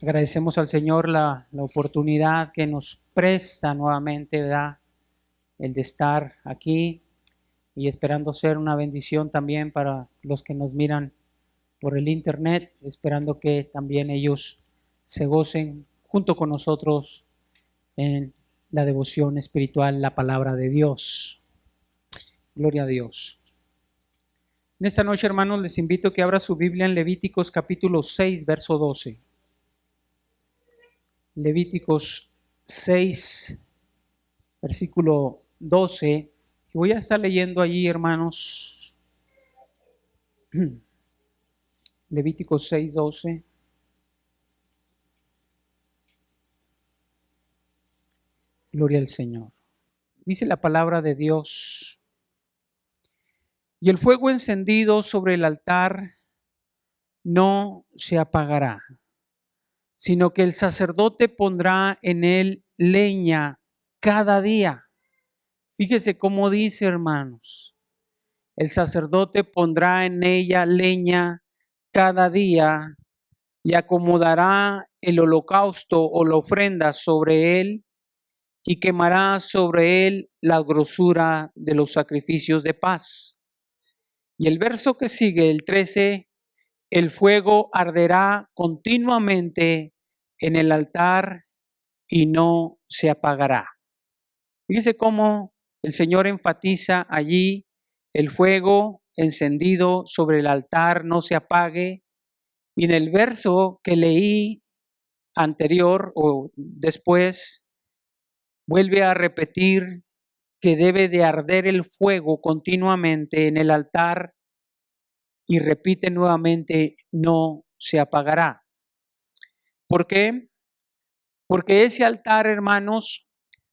Agradecemos al Señor la oportunidad que nos presta nuevamente, ¿verdad? El de estar aquí y esperando ser una bendición también para los que nos miran por el internet, esperando que también ellos se gocen junto con nosotros en la devoción espiritual, la palabra de Dios. Gloria a Dios. En esta noche, hermanos, les invito a que abra su Biblia en Levíticos capítulo 6, verso 12. Levíticos 6, versículo 12. Y voy a estar leyendo allí, hermanos, Levíticos 6, 12. Gloria al Señor. Dice la palabra de Dios: y el fuego encendido sobre el altar no se apagará, sino que el sacerdote pondrá en él leña cada día. Fíjese cómo dice, hermanos: el sacerdote pondrá en ella leña cada día y acomodará el holocausto o la ofrenda sobre él y quemará sobre él la grosura de los sacrificios de paz. Y el verso que sigue, el 13, el fuego arderá continuamente en el altar y no se apagará. Fíjese cómo el Señor enfatiza allí: el fuego encendido sobre el altar no se apague. Y en el verso que leí anterior o después, vuelve a repetir que debe de arder el fuego continuamente en el altar y repite nuevamente: no se apagará. ¿Por qué? Porque ese altar, hermanos,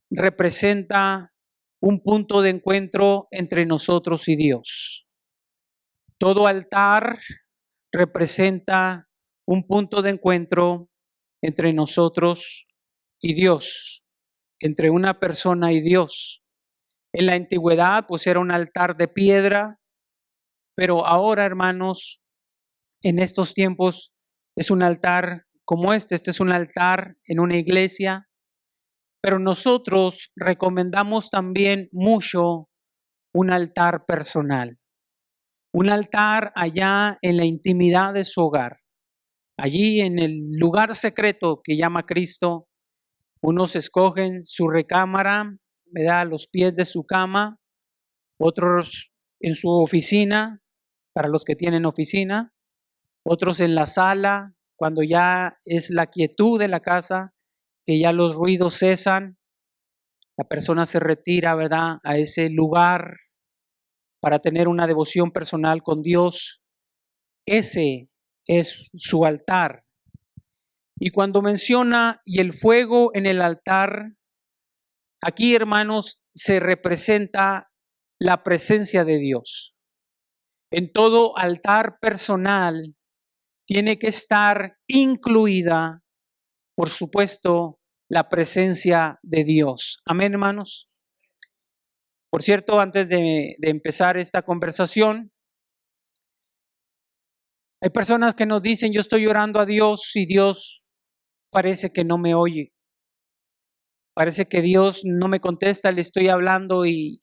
representa un punto de encuentro entre nosotros y Dios. Todo altar representa un punto de encuentro entre nosotros y Dios, entre una persona y Dios. En la antigüedad, pues era un altar de piedra, pero ahora, hermanos, en estos tiempos es un altar como este es un altar en una iglesia, pero nosotros recomendamos también mucho un altar personal, un altar allá en la intimidad de su hogar, allí en el lugar secreto que llama Cristo. Unos escogen su recámara, ¿verdad?, a los pies de su cama, otros en su oficina, para los que tienen oficina, otros en la sala, cuando ya es la quietud de la casa, que ya los ruidos cesan, la persona se retira, ¿verdad?, a ese lugar para tener una devoción personal con Dios. Ese es su altar. Y cuando menciona y el fuego en el altar, aquí, hermanos, se representa la presencia de Dios. En todo altar personal tiene que estar incluida, por supuesto, la presencia de Dios. Amén, hermanos. Por cierto, antes de empezar esta conversación, hay personas que nos dicen: yo estoy orando a Dios y Dios parece que no me oye. Parece que Dios no me contesta, le estoy hablando y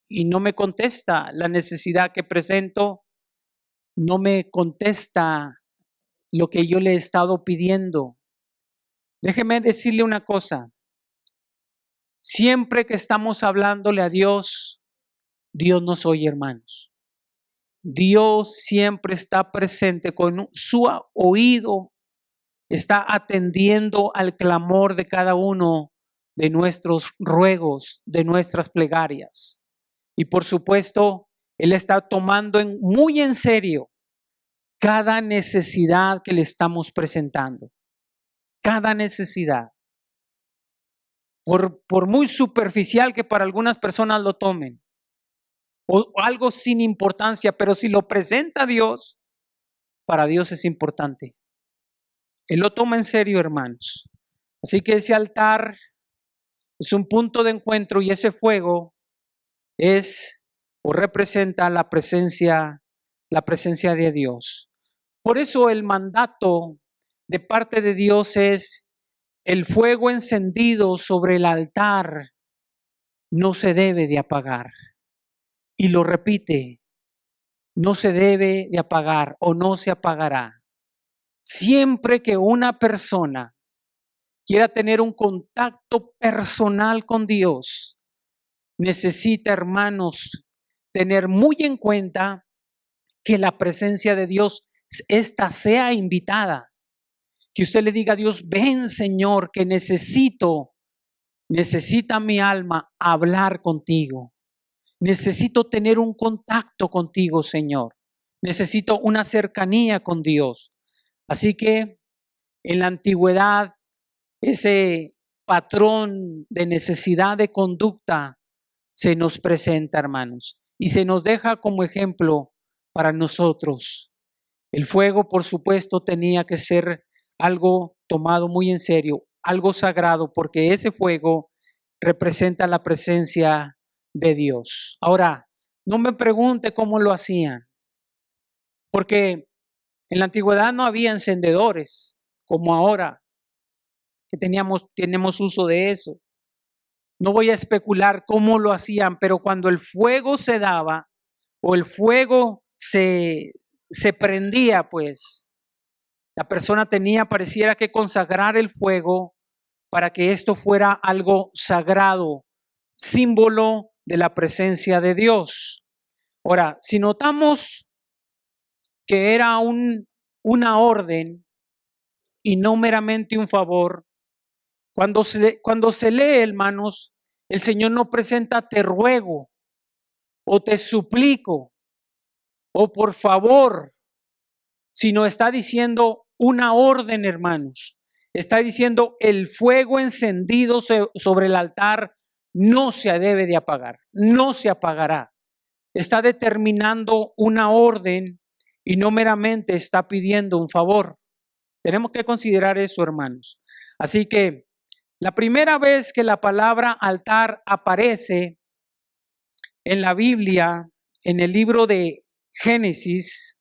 no me contesta la necesidad que presento, no me contesta lo que yo le he estado pidiendo. Déjeme decirle una cosa: siempre que estamos hablándole a Dios, Dios nos oye, hermanos. Dios siempre está presente con su oído, está atendiendo al clamor de cada uno de nuestros ruegos, de nuestras plegarias. Y por supuesto, Él está tomando muy en serio cada necesidad que le estamos presentando. Cada necesidad. Por muy superficial que para algunas personas lo tomen, o algo sin importancia, pero si lo presenta Dios, para Dios es importante. Él lo toma en serio, hermanos. Así que ese altar es un punto de encuentro y ese fuego es o representa la presencia de Dios. Por eso el mandato de parte de Dios es: el fuego encendido sobre el altar no se debe de apagar. Y lo repite, no se debe de apagar o no se apagará. Siempre que una persona quiera tener un contacto personal con Dios, necesita, hermanos, tener muy en cuenta que la presencia de Dios, esta sea invitada. Que usted le diga a Dios: ven, Señor, que necesita mi alma hablar contigo. Necesito tener un contacto contigo, Señor. Necesito una cercanía con Dios. Así que en la antigüedad, ese patrón de necesidad de conducta se nos presenta, hermanos, y se nos deja como ejemplo para nosotros. El fuego, por supuesto, tenía que ser algo tomado muy en serio, algo sagrado, porque ese fuego representa la presencia de Dios. Ahora, no me pregunte cómo lo hacían, porque en la antigüedad no había encendedores como ahora, que tenemos uso de eso. No voy a especular cómo lo hacían, pero cuando el fuego se daba o el fuego se prendía, pues la persona pareciera que consagrar el fuego para que esto fuera algo sagrado, símbolo de la presencia de Dios. Ahora, si notamos que era una orden y no meramente un favor, cuando se lee, hermanos, el Señor no presenta te ruego o te suplico o por favor, sino está diciendo una orden, hermanos. Está diciendo: el fuego encendido sobre el altar no se debe de apagar, no se apagará. Está determinando una orden y no meramente está pidiendo un favor. Tenemos que considerar eso, hermanos. Así que la primera vez que la palabra altar aparece en la Biblia, en el libro de Génesis,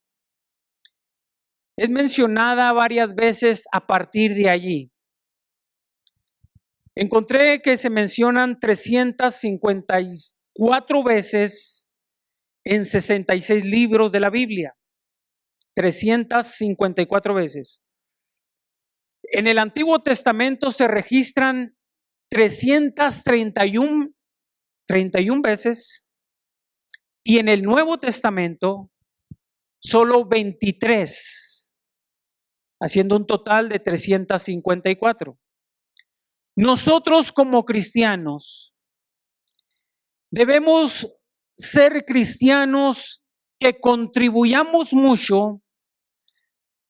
es mencionada varias veces a partir de allí. Encontré que se mencionan 354 veces en 66 libros de la Biblia. 354 veces. En el Antiguo Testamento se registran 331 veces y en el Nuevo Testamento solo 23, haciendo un total de 354. Nosotros como cristianos debemos ser cristianos que contribuyamos mucho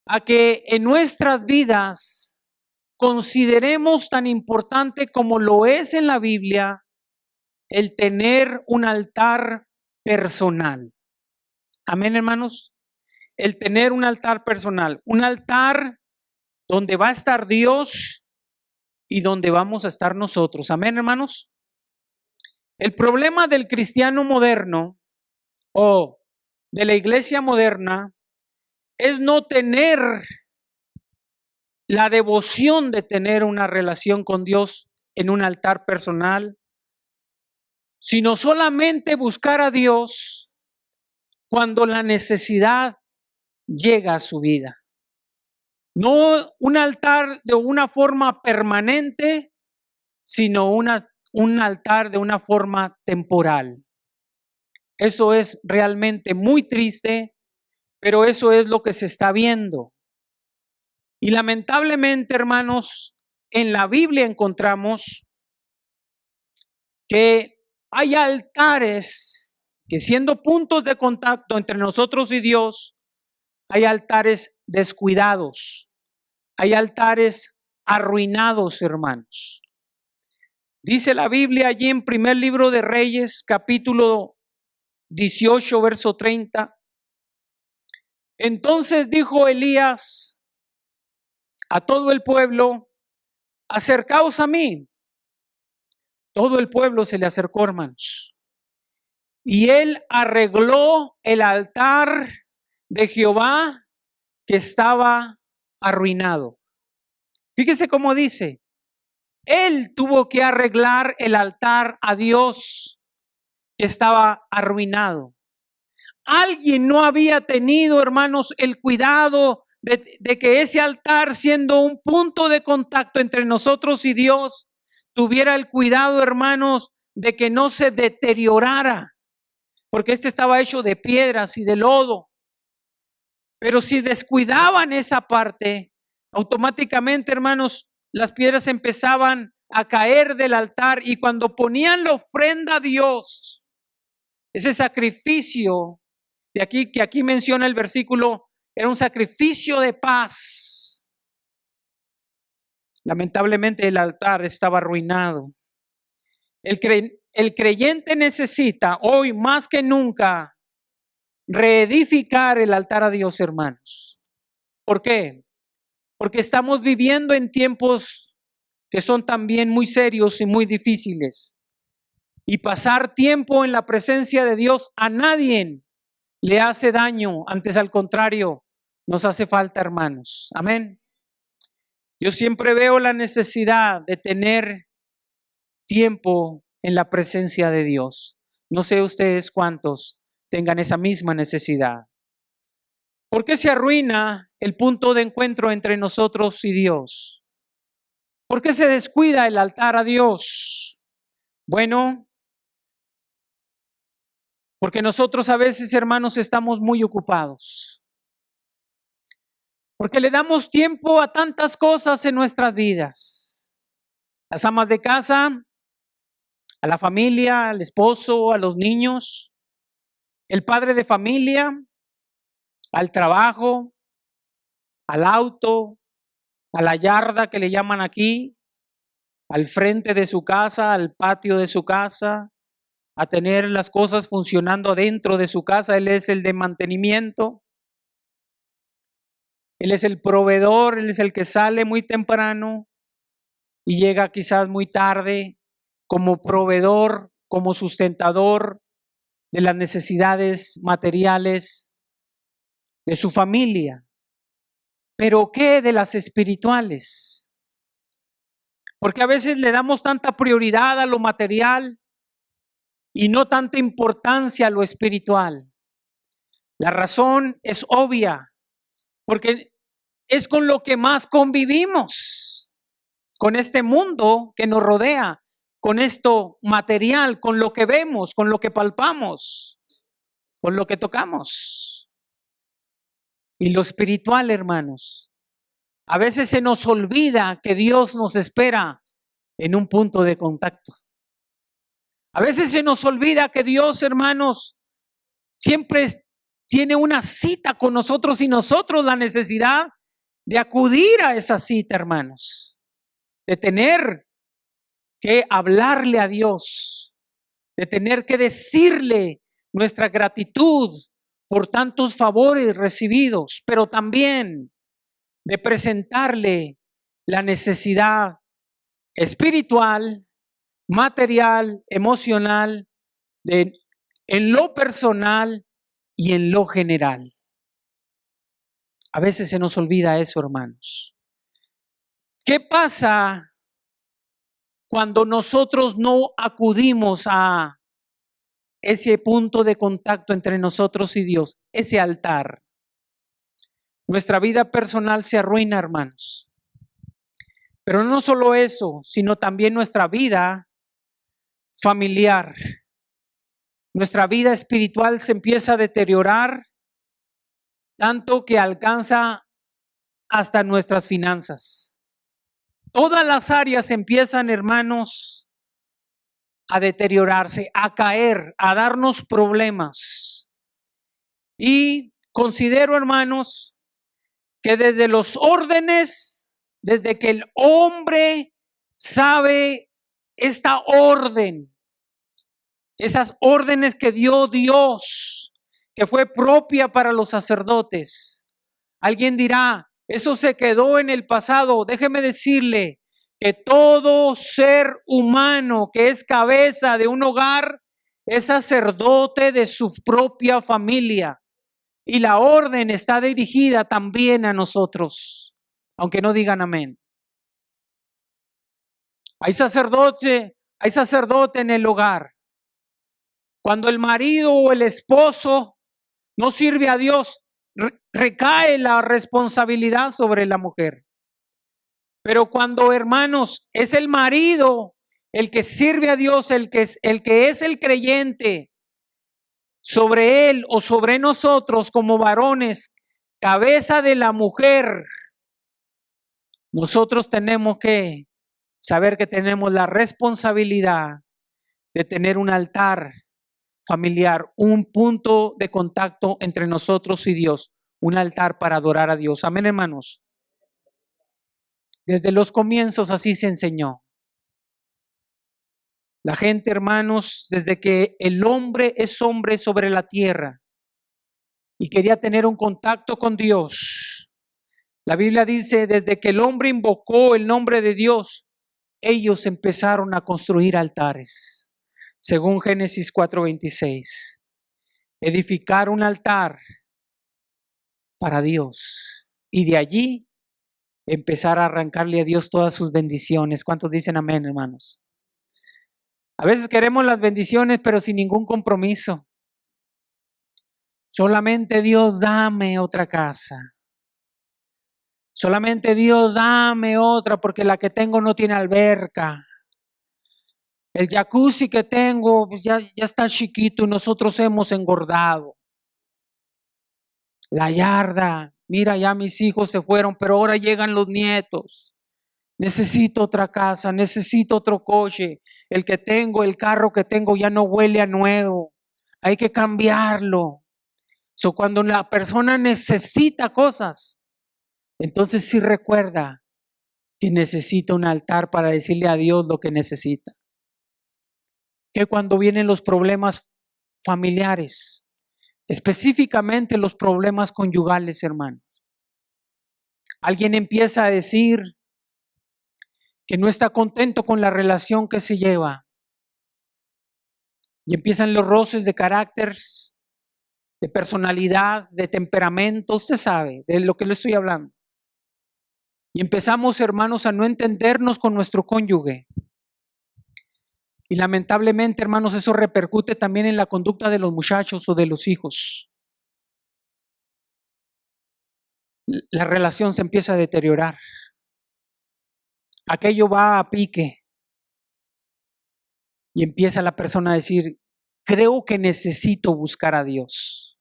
a que en nuestras vidas consideremos tan importante como lo es en la Biblia el tener un altar personal. Amén, hermanos. El tener un altar personal, un altar donde va a estar Dios y donde vamos a estar nosotros. Amén, hermanos. El problema del cristiano moderno o de la iglesia moderna es no tener la devoción de tener una relación con Dios en un altar personal, sino solamente buscar a Dios cuando la necesidad llega a su vida. No un altar de una forma permanente, sino un altar de una forma temporal. Eso es realmente muy triste, pero eso es lo que se está viendo. Y lamentablemente, hermanos, en la Biblia encontramos que hay altares que, siendo puntos de contacto entre nosotros y Dios, hay altares descuidados, hay altares arruinados, hermanos. Dice la Biblia allí en primer libro de Reyes, capítulo 18, verso 30. Entonces dijo Elías a todo el pueblo: acercaos a mí. Todo el pueblo se le acercó, hermanos. Y él arregló el altar de Jehová que estaba arruinado. Fíjese cómo dice: él tuvo que arreglar el altar a Dios que estaba arruinado. Alguien no había tenido, hermanos, el cuidado de que ese altar, siendo un punto de contacto entre nosotros y Dios, tuviera el cuidado, hermanos, de que no se deteriorara, porque este estaba hecho de piedras y de lodo. Pero si descuidaban esa parte, automáticamente, hermanos, las piedras empezaban a caer del altar, y cuando ponían la ofrenda a Dios, ese sacrificio de aquí que aquí menciona el versículo, era un sacrificio de paz. Lamentablemente el altar estaba arruinado. El creyente necesita hoy más que nunca reedificar el altar a Dios, hermanos. ¿Por qué? Porque estamos viviendo en tiempos que son también muy serios y muy difíciles. Y pasar tiempo en la presencia de Dios a nadie le hace daño, antes al contrario, nos hace falta, hermanos. Amén. Yo siempre veo la necesidad de tener tiempo en la presencia de Dios. No sé ustedes cuántos tengan esa misma necesidad. ¿Por qué se arruina el punto de encuentro entre nosotros y Dios? ¿Por qué se descuida el altar a Dios? Bueno, porque nosotros a veces, hermanos, estamos muy ocupados. Porque le damos tiempo a tantas cosas en nuestras vidas. Las amas de casa, a la familia, al esposo, a los niños, el padre de familia, al trabajo, al auto, a la yarda que le llaman aquí, al frente de su casa, al patio de su casa, a tener las cosas funcionando dentro de su casa. Él es el de mantenimiento. Él es el proveedor, Él es el que sale muy temprano y llega quizás muy tarde como proveedor, como sustentador de las necesidades materiales de su familia. Pero ¿qué de las espirituales? Porque a veces le damos tanta prioridad a lo material y no tanta importancia a lo espiritual. La razón es obvia, porque es con lo que más convivimos, con este mundo que nos rodea, con esto material, con lo que vemos, con lo que palpamos, con lo que tocamos. Y lo espiritual, hermanos, a veces se nos olvida que Dios nos espera en un punto de contacto. A veces se nos olvida que Dios, hermanos, siempre tiene una cita con nosotros y nosotros la necesidad de acudir a esa cita, hermanos, de tener que hablarle a Dios, de tener que decirle nuestra gratitud por tantos favores recibidos, pero también de presentarle la necesidad espiritual, material, emocional, en lo personal y en lo general. A veces se nos olvida eso, hermanos. ¿Qué pasa cuando nosotros no acudimos a ese punto de contacto entre nosotros y Dios, ese altar? Nuestra vida personal se arruina, hermanos. Pero no solo eso, sino también nuestra vida familiar. Nuestra vida espiritual se empieza a deteriorar tanto que alcanza hasta nuestras finanzas. Todas las áreas empiezan, hermanos, a deteriorarse, a caer, a darnos problemas. Y considero, hermanos, que desde los órdenes, desde que el hombre sabe esta orden, esas órdenes que dio Dios, que fue propia para los sacerdotes. Alguien dirá, eso se quedó en el pasado. Déjeme decirle que todo ser humano que es cabeza de un hogar es sacerdote de su propia familia. Y la orden está dirigida también a nosotros, aunque no digan amén. Hay sacerdote en el hogar. Cuando el marido o el esposo no sirve a Dios, recae la responsabilidad sobre la mujer. Pero cuando, hermanos, es el marido el que sirve a Dios, el que es el creyente, sobre él o sobre nosotros como varones, cabeza de la mujer, nosotros tenemos que saber que tenemos la responsabilidad de tener un altar familiar, un punto de contacto entre nosotros y Dios, un altar para adorar a Dios. Amén, hermanos. Desde los comienzos así se enseñó. La gente, hermanos, desde que el hombre es hombre sobre la tierra y quería tener un contacto con Dios, la Biblia dice, desde que el hombre invocó el nombre de Dios, ellos empezaron a construir altares. Según Génesis 4:26, edificar un altar para Dios y de allí empezar a arrancarle a Dios todas sus bendiciones. ¿Cuántos dicen amén, hermanos? A veces queremos las bendiciones, pero sin ningún compromiso. Solamente Dios, dame otra casa. Solamente Dios, dame otra, porque la que tengo no tiene alberca. El jacuzzi que tengo pues ya está chiquito y nosotros hemos engordado. La yarda, mira, ya mis hijos se fueron, pero ahora llegan los nietos. Necesito otra casa, necesito otro coche. El carro que tengo ya no huele a nuevo. Hay que cambiarlo. Cuando la persona necesita cosas, entonces sí recuerda que necesita un altar para decirle a Dios lo que necesita. Que cuando vienen los problemas familiares, específicamente los problemas conyugales, hermanos, alguien empieza a decir que no está contento con la relación que se lleva y empiezan los roces de carácter, de personalidad, de temperamento. Usted sabe de lo que le estoy hablando. Y empezamos, hermanos, a no entendernos con nuestro cónyuge. Y lamentablemente, hermanos, eso repercute también en la conducta de los muchachos o de los hijos. La relación se empieza a deteriorar. Aquello va a pique. Y empieza la persona a decir, creo que necesito buscar a Dios.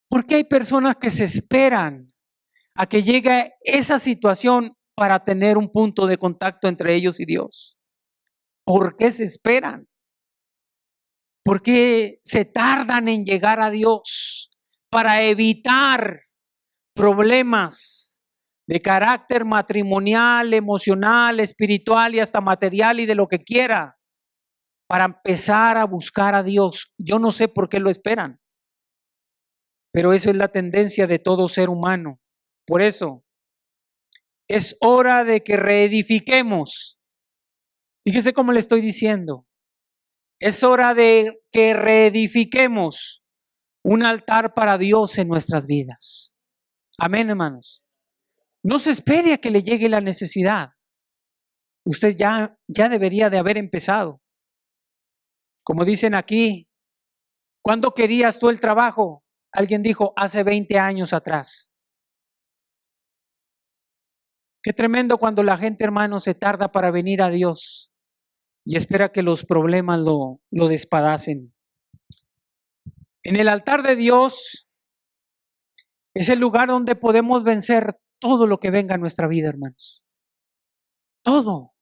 Porque hay personas que se esperan a que llegue esa situación para tener un punto de contacto entre ellos y Dios. ¿Por qué se esperan? ¿Por qué se tardan en llegar a Dios? Para evitar problemas de carácter matrimonial, emocional, espiritual y hasta material y de lo que quiera. Para empezar a buscar a Dios. Yo no sé por qué lo esperan, pero esa es la tendencia de todo ser humano. Por eso es hora de que reedifiquemos. Fíjese cómo le estoy diciendo. Es hora de que reedifiquemos un altar para Dios en nuestras vidas. Amén, hermanos. No se espere a que le llegue la necesidad. Usted ya debería de haber empezado. Como dicen aquí, ¿cuándo querías tú el trabajo? Alguien dijo, hace 20 años atrás. Qué tremendo cuando la gente, hermano, se tarda para venir a Dios y espera que los problemas lo despadacen. En el altar de Dios es el lugar donde podemos vencer todo lo que venga a nuestra vida, hermanos. Todo.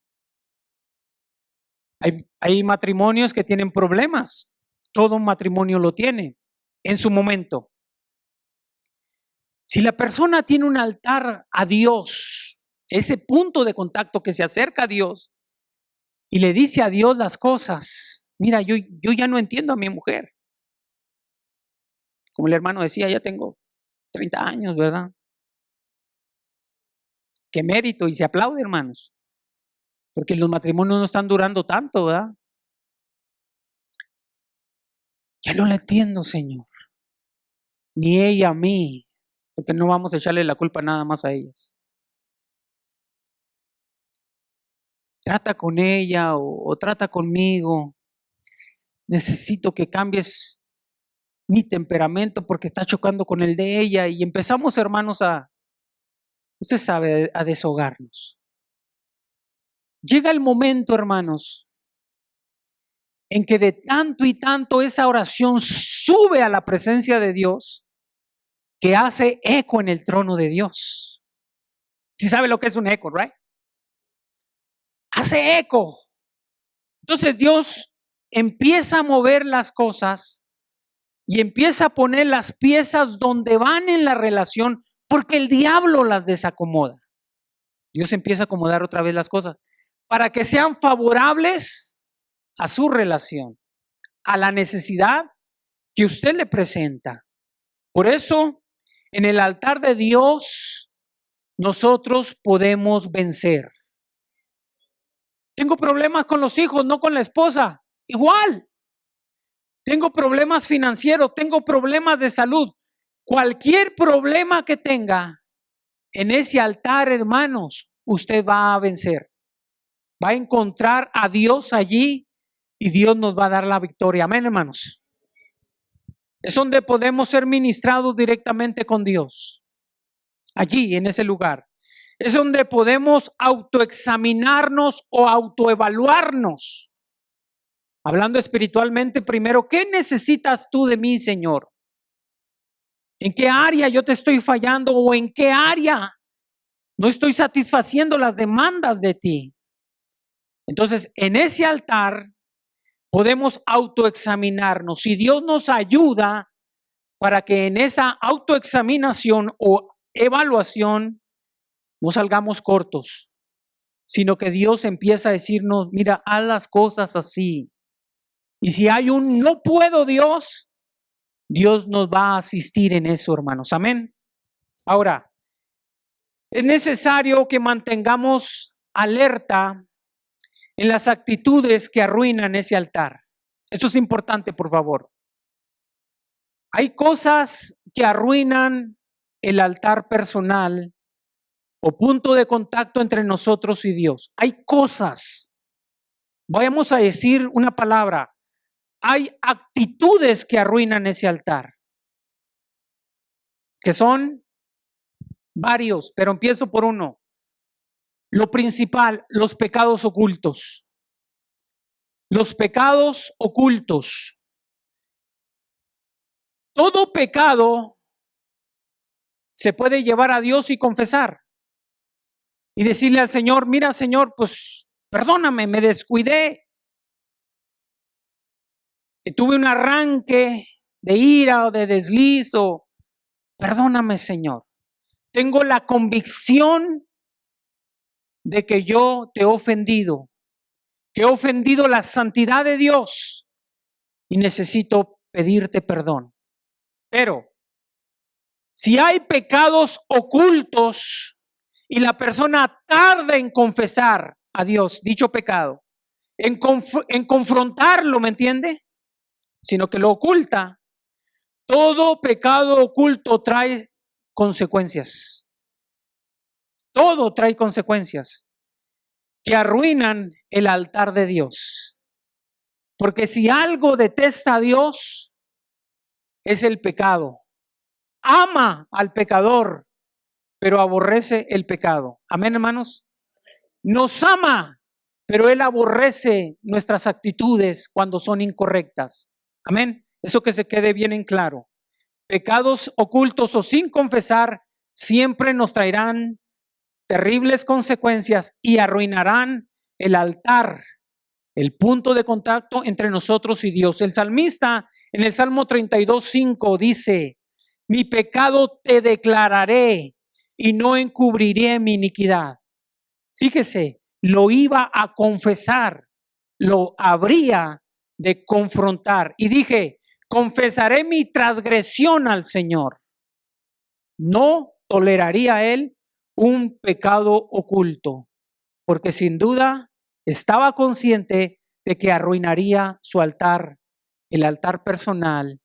Hay matrimonios que tienen problemas. Todo matrimonio lo tiene en su momento. Si la persona tiene un altar a Dios, ese punto de contacto que se acerca a Dios y le dice a Dios las cosas, mira, yo ya no entiendo a mi mujer. Como el hermano decía, ya tengo 30 años, ¿verdad? Qué mérito, y se aplaude, hermanos, porque los matrimonios no están durando tanto, ¿verdad? Ya no la entiendo, Señor, ni ella a mí, porque no vamos a echarle la culpa nada más a ellas. Trata con ella o trata conmigo. Necesito que cambies mi temperamento porque está chocando con el de ella. Y empezamos, hermanos, usted sabe, a deshogarnos. Llega el momento, hermanos, en que de tanto y tanto esa oración sube a la presencia de Dios, que hace eco en el trono de Dios. ¿Sí sabe lo que es un eco, right? Hace eco. Entonces Dios empieza a mover las cosas y empieza a poner las piezas donde van en la relación, porque el diablo las desacomoda. Dios empieza a acomodar otra vez las cosas para que sean favorables a su relación, a la necesidad que usted le presenta. Por eso, en el altar de Dios, nosotros podemos vencer. Tengo problemas con los hijos, no con la esposa. Igual. Tengo problemas financieros, tengo problemas de salud. Cualquier problema que tenga en ese altar, hermanos, usted va a vencer. Va a encontrar a Dios allí y Dios nos va a dar la victoria. Amén, hermanos. Es donde podemos ser ministrados directamente con Dios. Allí, en ese lugar. Es donde podemos autoexaminarnos o autoevaluarnos. Hablando espiritualmente primero, ¿qué necesitas tú de mí, Señor? ¿En qué área yo te estoy fallando o en qué área no estoy satisfaciendo las demandas de ti? Entonces, en ese altar podemos autoexaminarnos y Dios nos ayuda para que en esa autoexaminación o evaluación no salgamos cortos, sino que Dios empieza a decirnos, mira, haz las cosas así. Y si hay un no puedo, Dios nos va a asistir en eso, hermanos. Amén. Ahora, es necesario que mantengamos alerta en las actitudes que arruinan ese altar. Esto es importante, por favor. Hay cosas que arruinan el altar personal o punto de contacto entre nosotros y Dios. Hay cosas. Vamos a decir una palabra. Hay actitudes que arruinan ese altar, que son varios, pero empiezo por uno. Lo principal, los pecados ocultos. Los pecados ocultos. Todo pecado se puede llevar a Dios y confesar. Y decirle al Señor, mira, Señor, pues perdóname, me descuidé. Tuve un arranque de ira o de deslizo. Perdóname, Señor. Tengo la convicción de que yo te he ofendido, que he ofendido la santidad de Dios y necesito pedirte perdón. Pero si hay pecados ocultos y la persona tarda en confesar a Dios dicho pecado, en confrontarlo, ¿me entiende? Sino que lo oculta. Todo pecado oculto trae consecuencias. Todo trae consecuencias que arruinan el altar de Dios. Porque si algo detesta a Dios, es el pecado. Ama al pecador, pero aborrece el pecado. Amén, hermanos. Nos ama, pero Él aborrece nuestras actitudes cuando son incorrectas. Amén. Eso que se quede bien en claro. Pecados ocultos o sin confesar siempre nos traerán terribles consecuencias y arruinarán el altar, el punto de contacto entre nosotros y Dios. El salmista en el Salmo 32:5 dice, mi pecado te declararé y no encubriré mi iniquidad. Fíjese, lo iba a confesar, lo habría de confrontar. Y dije, confesaré mi transgresión al Señor. No toleraría él un pecado oculto, porque sin duda estaba consciente de que arruinaría su altar, el altar personal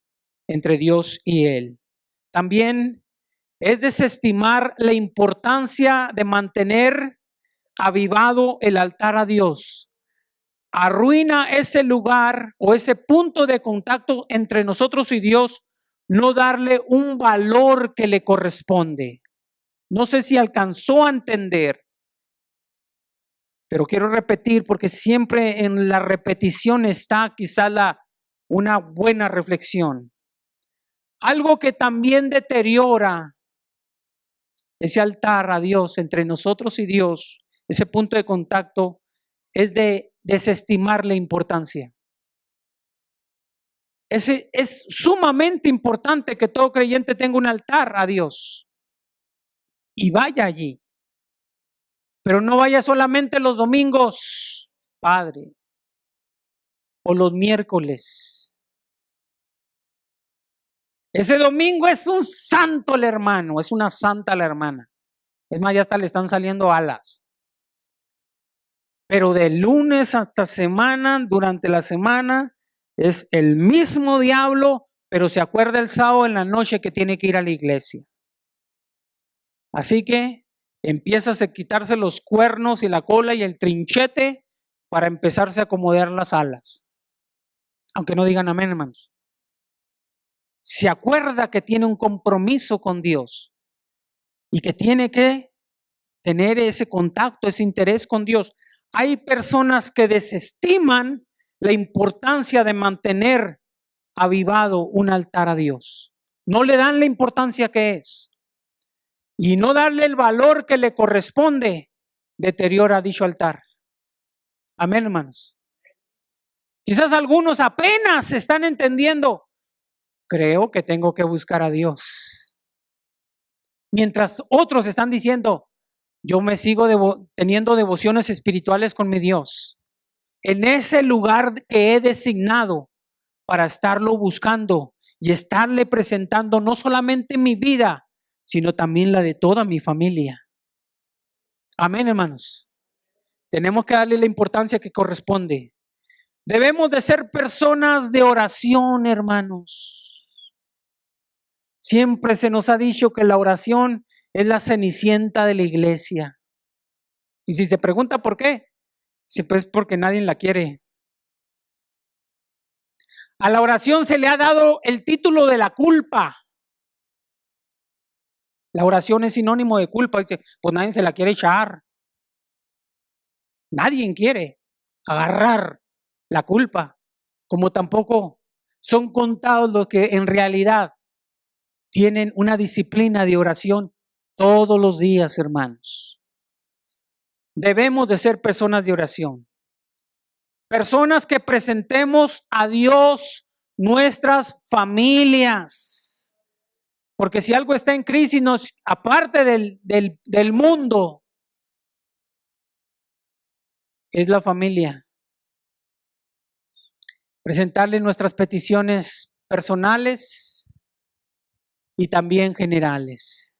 entre Dios y él. También es desestimar la importancia de mantener avivado el altar a Dios. Arruina ese lugar o ese punto de contacto entre nosotros y Dios, no darle un valor que le corresponde. No sé si alcanzó a entender, pero quiero repetir porque siempre en la repetición está quizá una buena reflexión. Algo que también deteriora ese altar a Dios entre nosotros y Dios, ese punto de contacto, es de desestimar la importancia. Es sumamente importante que todo creyente tenga un altar a Dios y vaya allí. Pero no vaya solamente los domingos, Padre, o los miércoles. Ese domingo es un santo el hermano, es una santa la hermana. Es más, ya hasta le están saliendo alas. Pero de lunes hasta semana, durante la semana, es el mismo diablo, pero se acuerda el sábado en la noche que tiene que ir a la iglesia. Así que empieza a quitarse los cuernos y la cola y el trinchete para empezarse a acomodar las alas. Aunque no digan amén, hermanos. Se acuerda que tiene un compromiso con Dios y que tiene que tener ese contacto, ese interés con Dios. Hay personas que desestiman la importancia de mantener avivado un altar a Dios. No le dan la importancia que es. Y no darle el valor que le corresponde deteriora dicho altar. Amén, hermanos. Quizás algunos apenas están entendiendo. Creo que tengo que buscar a Dios. Mientras otros están diciendo, yo me sigo teniendo devociones espirituales con mi Dios. En ese lugar que he designado para estarlo buscando y estarle presentando no solamente mi vida, sino también la de toda mi familia. Amén, hermanos. Tenemos que darle la importancia que corresponde. Debemos de ser personas de oración, hermanos. Siempre se nos ha dicho que la oración es la cenicienta de la iglesia. Y si se pregunta por qué, pues porque nadie la quiere. A la oración se le ha dado el título de la culpa. La oración es sinónimo de culpa. Pues nadie se la quiere echar. Nadie quiere agarrar la culpa. Como tampoco son contados los que en realidad tienen una disciplina de oración todos los días, hermanos. Debemos de ser personas de oración. Personas que presentemos a Dios nuestras familias. Porque si algo está en crisis, aparte del mundo, es la familia. Presentarle nuestras peticiones personales y también generales.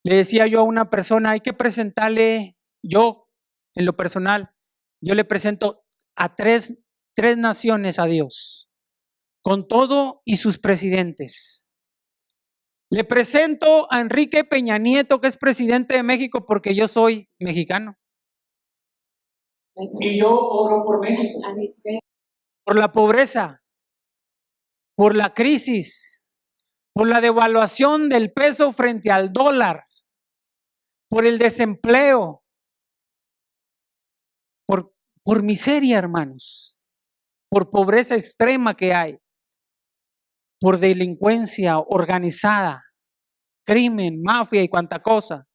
Le decía yo a una persona, hay que presentarle, yo en lo personal, yo le presento a tres naciones a Dios, con todo y sus presidentes. Le presento a Enrique Peña Nieto, que es presidente de México, porque yo soy mexicano. Y yo oro por México, por la pobreza, por la crisis, por la devaluación del peso frente al dólar, por el desempleo, por miseria, hermanos, por pobreza extrema que hay, por delincuencia organizada, crimen, mafia y cuanta cosa.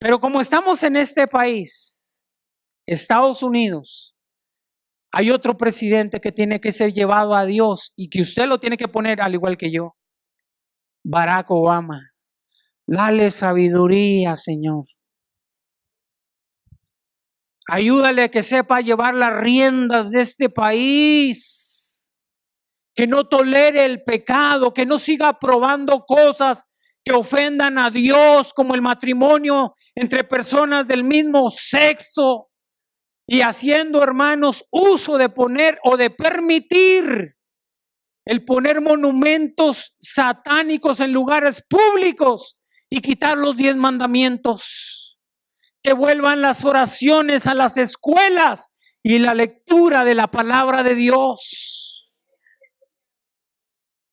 Pero como estamos en este país, Estados Unidos, hay otro presidente que tiene que ser llevado a Dios y que usted lo tiene que poner al igual que yo. Barack Obama. Dale sabiduría, Señor. Ayúdale a que sepa llevar las riendas de este país. que no tolere el pecado, que no siga aprobando cosas que ofendan a Dios, como el matrimonio entre personas del mismo sexo, y haciendo, hermanos, uso de poner o de permitir el poner monumentos satánicos en lugares públicos y quitar los 10 mandamientos. Que vuelvan las oraciones a las escuelas y la lectura de la palabra de Dios.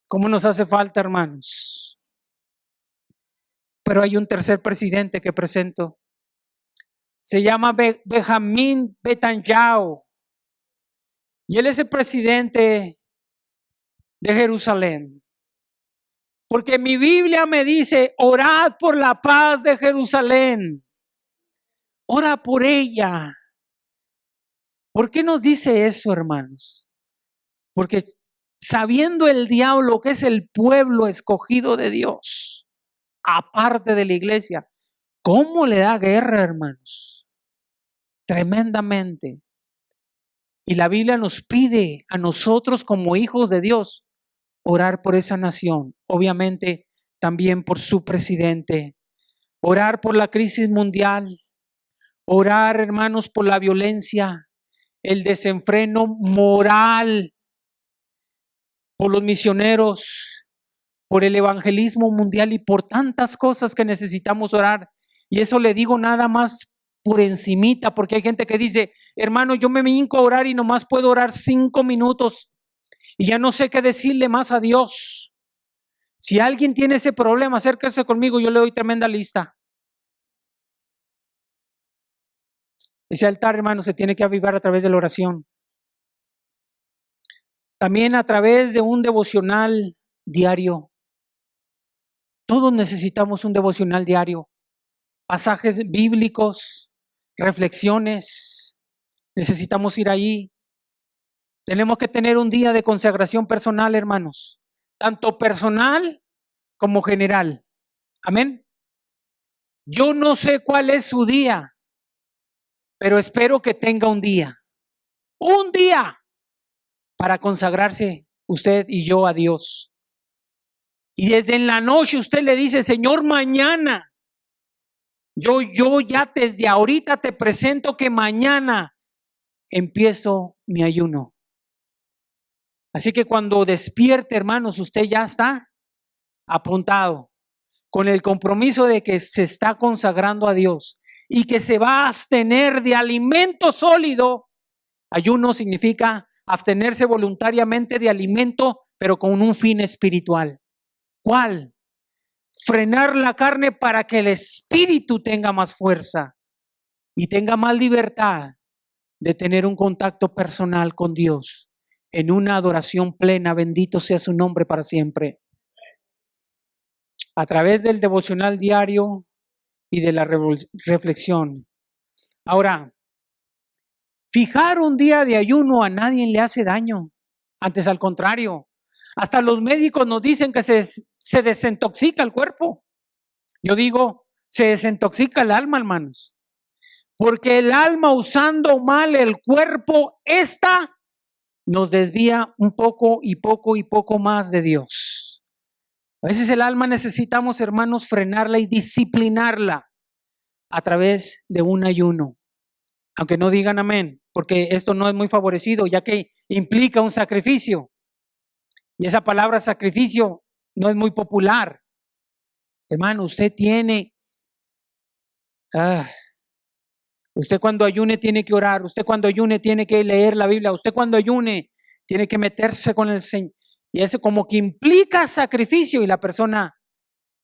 ¿Cómo nos hace falta, hermanos? Pero hay un tercer presidente que presento. Se llama Benjamín Netanyahu. Y él es el presidente de Jerusalén. Porque mi Biblia me dice, orad por la paz de Jerusalén. Ora por ella. ¿Por qué nos dice eso, hermanos? Porque sabiendo el diablo que es el pueblo escogido de Dios, aparte de la iglesia, ¿cómo le da guerra, hermanos? Tremendamente. Y la Biblia nos pide a nosotros como hijos de Dios orar por esa nación, obviamente también por su presidente, orar por la crisis mundial, orar, hermanos, por la violencia, el desenfreno moral, por los misioneros, por el evangelismo mundial y por tantas cosas que necesitamos orar. Y eso le digo nada más por encimita, porque hay gente que dice, hermano, yo me hinco a orar y nomás puedo orar 5 minutos y ya no sé qué decirle más a Dios. Si alguien tiene ese problema, acérquese conmigo, yo le doy tremenda lista. Ese altar, hermano, se tiene que avivar a través de la oración. También a través de un devocional diario. Todos necesitamos un devocional diario. Pasajes bíblicos, reflexiones. Necesitamos ir ahí. Tenemos que tener un día de consagración personal, hermanos. Tanto personal como general. Amén. Yo no sé cuál es su día, pero espero que tenga un día para consagrarse usted y yo a Dios. Y desde en la noche usted le dice, Señor, mañana, yo ya desde ahorita te presento que mañana empiezo mi ayuno. Así que cuando despierte, hermanos, usted ya está apuntado con el compromiso de que se está consagrando a Dios y que se va a abstener de alimento sólido. Ayuno significa abstenerse voluntariamente de alimento, pero con un fin espiritual. ¿Cuál? Frenar la carne para que el espíritu tenga más fuerza y tenga más libertad de tener un contacto personal con Dios en una adoración plena. Bendito sea su nombre para siempre. A través del devocional diario y de la reflexión. Ahora, fijar un día de ayuno a nadie le hace daño. Antes, al contrario. Hasta los médicos nos dicen que se desintoxica el cuerpo. Yo digo, se desintoxica el alma, hermanos. Porque el alma, usando mal el cuerpo, esta nos desvía un poco y poco más de Dios. A veces el alma necesitamos, hermanos, frenarla y disciplinarla a través de un ayuno. Aunque no digan amén, porque esto no es muy favorecido, ya que implica un sacrificio. Y esa palabra sacrificio no es muy popular. Hermano, usted tiene... usted cuando ayune tiene que orar. Usted cuando ayune tiene que leer la Biblia. Usted cuando ayune tiene que meterse con el Señor. Y eso como que implica sacrificio y la persona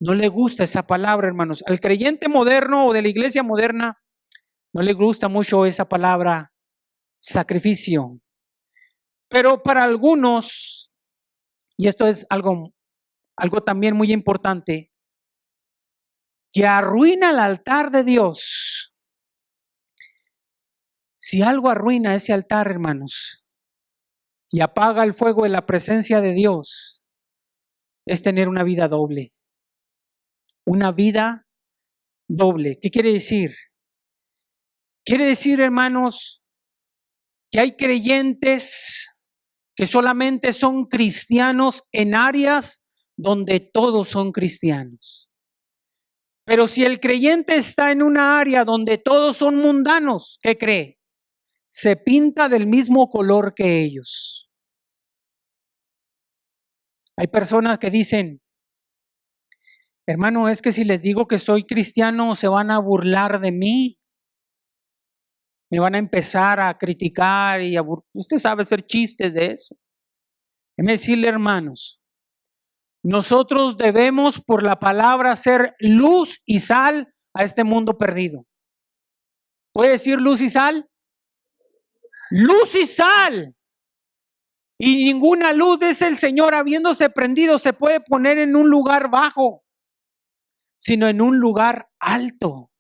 no le gusta esa palabra, hermanos. Al creyente moderno o de la iglesia moderna no le gusta mucho esa palabra sacrificio. Pero para algunos, y esto es algo también muy importante, que arruina el altar de Dios. Si algo arruina ese altar, hermanos, y apaga el fuego de la presencia de Dios, es tener una vida doble. Una vida doble. ¿Qué quiere decir? Quiere decir, hermanos, que hay creyentes que solamente son cristianos en áreas donde todos son cristianos. Pero si el creyente está en una área donde todos son mundanos, ¿qué cree? Se pinta del mismo color que ellos. Hay personas que dicen, hermano, es que si les digo que soy cristiano, se van a burlar de mí. Me van a empezar a criticar y usted sabe hacer chistes de eso. Déjeme decirle, hermanos, nosotros debemos por la palabra ser luz y sal a este mundo perdido. ¿Puede decir luz y sal? Luz y sal. Y ninguna luz, es el Señor, habiéndose prendido, se puede poner en un lugar bajo, sino en un lugar alto.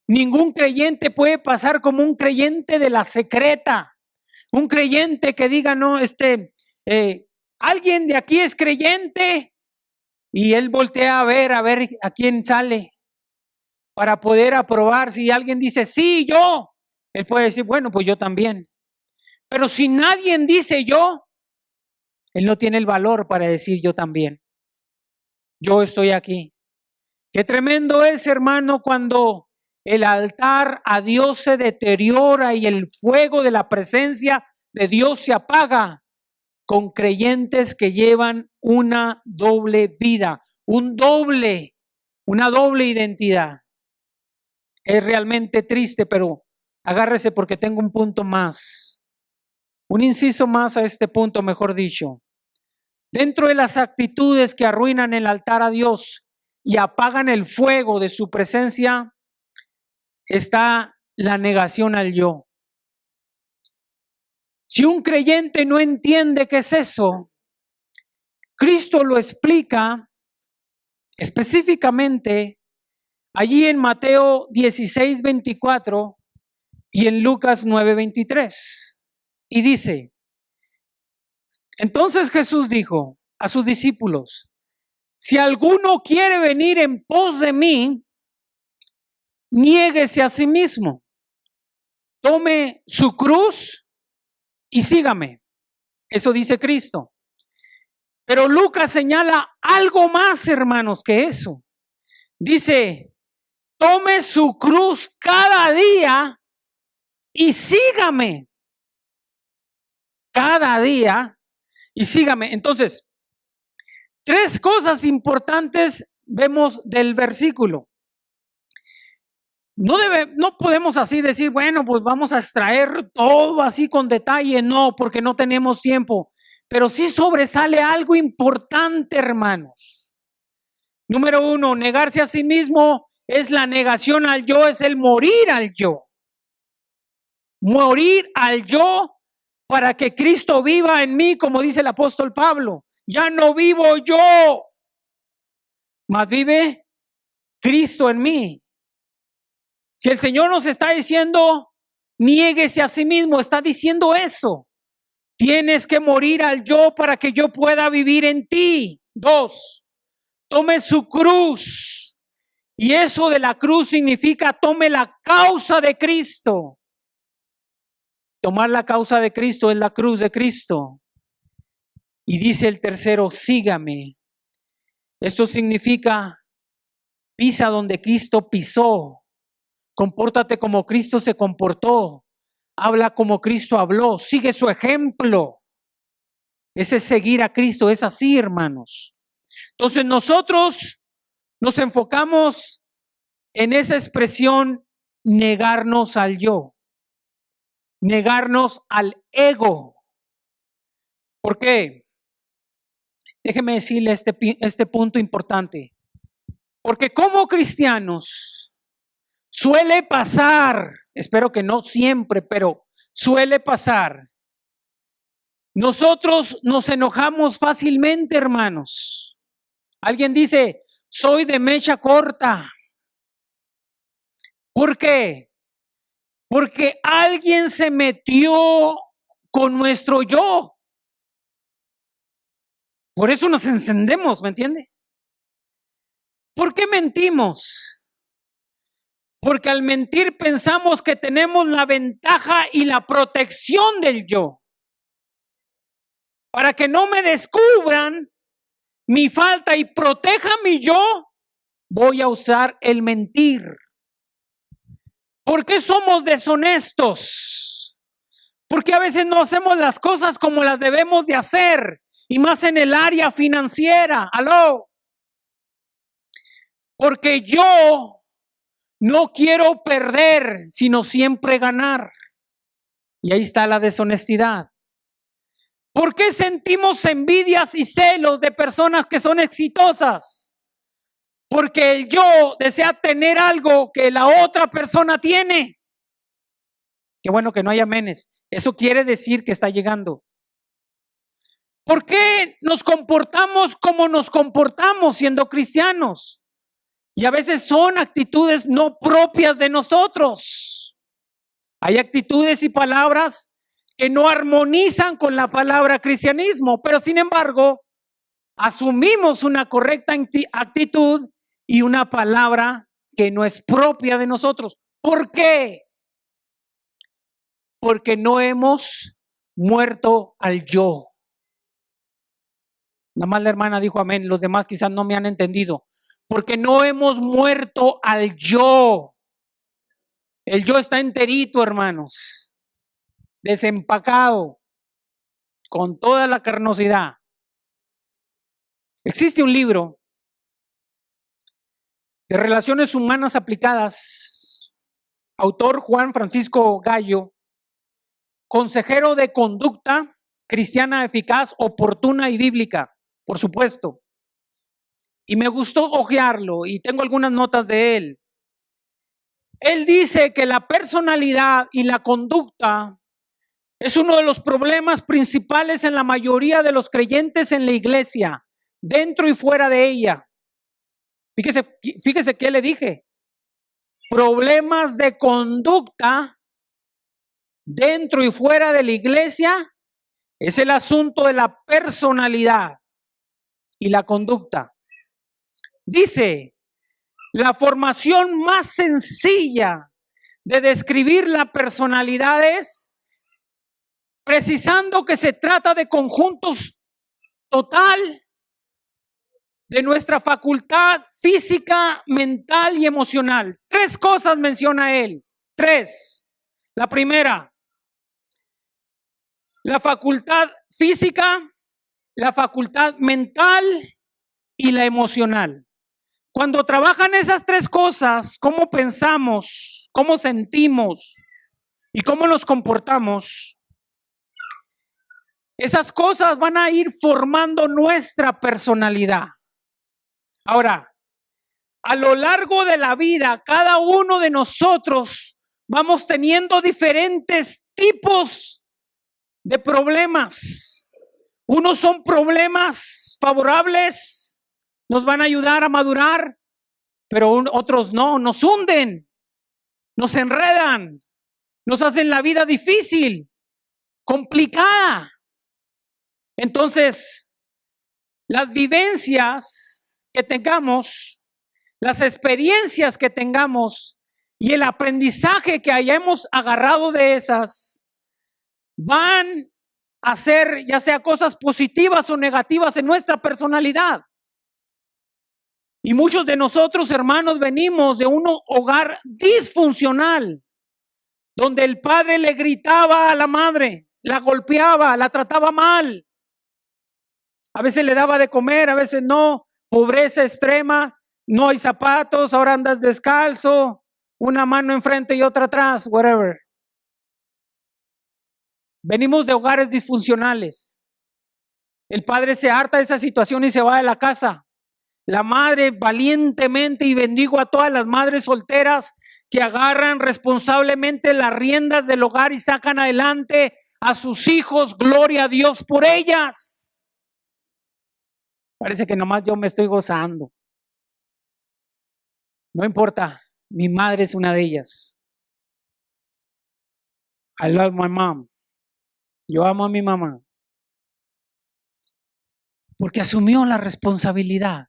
Ningún creyente puede pasar como un creyente de la secreta. Un creyente que diga, no, alguien de aquí es creyente, y él voltea a ver a quién sale para poder aprobar. Si alguien dice, sí, yo, él puede decir, bueno, pues yo también. Pero si nadie dice yo, él no tiene el valor para decir yo también. Yo estoy aquí. Qué tremendo es, hermano, cuando el altar a Dios se deteriora y el fuego de la presencia de Dios se apaga con creyentes que llevan una doble vida, una doble identidad. Es realmente triste, pero agárrese porque tengo un punto más, un inciso más a este punto, mejor dicho. Dentro de las actitudes que arruinan el altar a Dios y apagan el fuego de su presencia, está la negación al yo. Si un creyente no entiende qué es eso, Cristo lo explica específicamente allí en Mateo 16:24 y en Lucas 9:23. Y dice, entonces Jesús dijo a sus discípulos, si alguno quiere venir en pos de mí, niéguese a sí mismo, tome su cruz y sígame. Eso dice Cristo. Pero Lucas señala algo más, hermanos, que eso. Dice, tome su cruz cada día y sígame. Cada día y sígame. Entonces, tres cosas importantes vemos del versículo. No podemos así decir, bueno, pues vamos a extraer todo así con detalle, no, porque no tenemos tiempo. Pero sí sobresale algo importante, hermanos. Número uno, negarse a sí mismo es la negación al yo, es el morir al yo. Morir al yo para que Cristo viva en mí, como dice el apóstol Pablo. Ya no vivo yo, mas vive Cristo en mí. Si el Señor nos está diciendo, niéguese a sí mismo, está diciendo eso. Tienes que morir al yo para que yo pueda vivir en ti. Dos, tome su cruz. Y eso de la cruz significa tome la causa de Cristo. Tomar la causa de Cristo es la cruz de Cristo. Y dice el tercero, sígame. Esto significa pisa donde Cristo pisó. Compórtate como Cristo se comportó. Habla como Cristo habló. Sigue su ejemplo. Ese es seguir a Cristo. Es así, hermanos. Entonces nosotros nos enfocamos en esa expresión, negarnos al yo. Negarnos al ego. ¿Por qué? Déjeme decirle este punto importante. Porque como cristianos suele pasar, espero que no siempre, pero suele pasar. Nosotros nos enojamos fácilmente, hermanos. Alguien dice, soy de mecha corta. ¿Por qué? Porque alguien se metió con nuestro yo. Por eso nos encendemos, ¿me entiende? ¿Por qué mentimos? Porque al mentir pensamos que tenemos la ventaja y la protección del yo. para que no me descubran mi falta y proteja mi yo, voy a usar el mentir. ¿Por qué somos deshonestos? Porque a veces no hacemos las cosas como las debemos de hacer, y más en el área financiera. ¿Aló? Porque yo no quiero perder, sino siempre ganar. Y ahí está la deshonestidad. ¿Por qué sentimos envidias y celos de personas que son exitosas? Porque el yo desea tener algo que la otra persona tiene. Qué bueno que no haya amenes. Eso quiere decir que está llegando. ¿Por qué nos comportamos como nos comportamos siendo cristianos? Y a veces son actitudes no propias de nosotros. Hay actitudes y palabras que no armonizan con la palabra cristianismo, pero sin embargo, asumimos una correcta actitud y una palabra que no es propia de nosotros. ¿Por qué? Porque no hemos muerto al yo. Nada más la hermana dijo amén, los demás quizás no me han entendido. Porque no hemos muerto al yo. El yo está enterito, hermanos, desempacado, con toda la carnosidad. Existe un libro de relaciones humanas aplicadas, autor Juan Francisco Gallo, consejero de conducta cristiana eficaz, oportuna y bíblica, por supuesto. Y me gustó hojearlo y tengo algunas notas de él. Él dice que la personalidad y la conducta es uno de los problemas principales en la mayoría de los creyentes en la iglesia, dentro y fuera de ella. Fíjese qué le dije. Problemas de conducta dentro y fuera de la iglesia es el asunto de la personalidad y la conducta. Dice, la formación más sencilla de describir la personalidad es precisando que se trata de conjuntos total de nuestra facultad física, mental y emocional. 3 cosas menciona él. 3. La primera, la facultad física, la facultad mental y la emocional. Cuando trabajan esas 3 cosas, cómo pensamos, cómo sentimos y cómo nos comportamos, esas cosas van a ir formando nuestra personalidad. Ahora, a lo largo de la vida, cada uno de nosotros vamos teniendo diferentes tipos de problemas. Unos son problemas favorables, nos van a ayudar a madurar, pero otros no, nos hunden, nos enredan, nos hacen la vida difícil, complicada. Entonces, las vivencias que tengamos, las experiencias que tengamos y el aprendizaje que hayamos agarrado de esas van a ser ya sea cosas positivas o negativas en nuestra personalidad. Y muchos de nosotros, hermanos, venimos de un hogar disfuncional, donde el padre le gritaba a la madre, la golpeaba, la trataba mal. A veces le daba de comer, a veces no. Pobreza extrema, no hay zapatos, ahora andas descalzo, una mano enfrente y otra atrás, whatever. Venimos de hogares disfuncionales. El padre se harta de esa situación y se va de la casa. La madre valientemente, y bendigo a todas las madres solteras que agarran responsablemente las riendas del hogar y sacan adelante a sus hijos, gloria a Dios por ellas. Parece que nomás yo me estoy gozando. No importa, mi madre es una de ellas. I love my mom. Yo amo a mi mamá. Porque asumió la responsabilidad.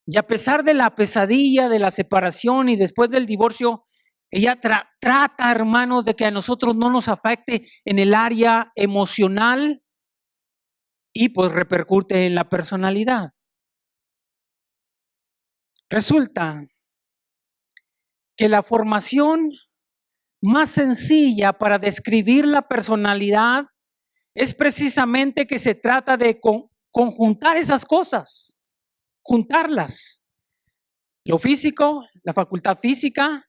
Y a pesar de la pesadilla, de la separación y después del divorcio, ella trata, hermanos, de que a nosotros no nos afecte en el área emocional, y pues repercute en la personalidad. Resulta que la formación más sencilla para describir la personalidad es precisamente que se trata de conjuntar esas cosas, juntarlas. Lo físico, la facultad física,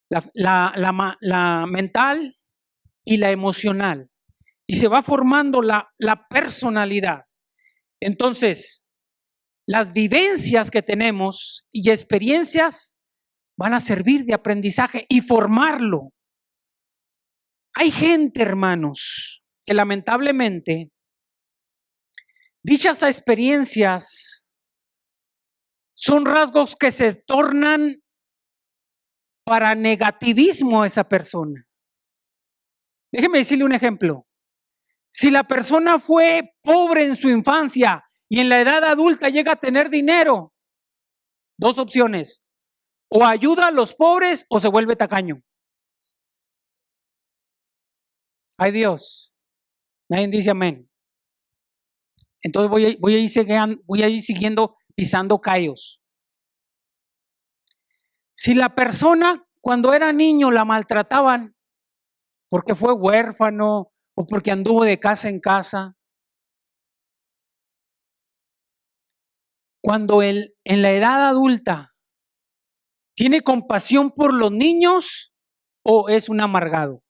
la mental y la emocional. Y se va formando la personalidad. Entonces, las vivencias que tenemos y experiencias van a servir de aprendizaje y formarlo. Hay gente, hermanos, que lamentablemente dichas experiencias son rasgos que se tornan para negativismo a esa persona. Déjeme decirle un ejemplo. Si la persona fue pobre en su infancia y en la edad adulta llega a tener dinero, dos opciones: o ayuda a los pobres o se vuelve tacaño. Ay Dios, nadie dice amén. Entonces voy a ir siguiendo pisando callos. Si la persona cuando era niño la maltrataban porque fue huérfano o porque anduvo de casa en casa, cuando él en la edad adulta tiene compasión por los niños o es un amargado.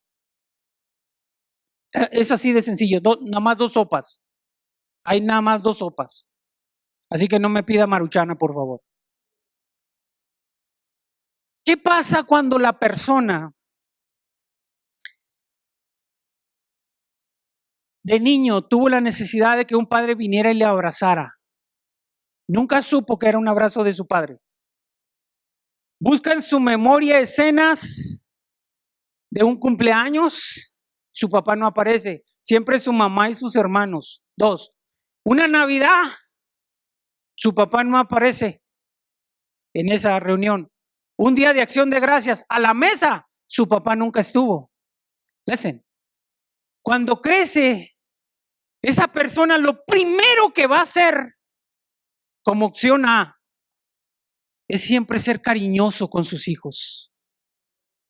Es así de sencillo, nada más dos sopas. Hay nada más dos sopas. Así que no me pida maruchana, por favor. ¿Qué pasa cuando la persona de niño tuvo la necesidad de que un padre viniera y le abrazara? Nunca supo que era un abrazo de su padre. Busca en su memoria escenas de un cumpleaños, su papá no aparece, siempre su mamá y sus hermanos. Dos, una Navidad, su papá no aparece en esa reunión. Un día de acción de gracias, a la mesa, su papá nunca estuvo. Listen, cuando crece, esa persona lo primero que va a hacer como opción A es siempre ser cariñoso con sus hijos,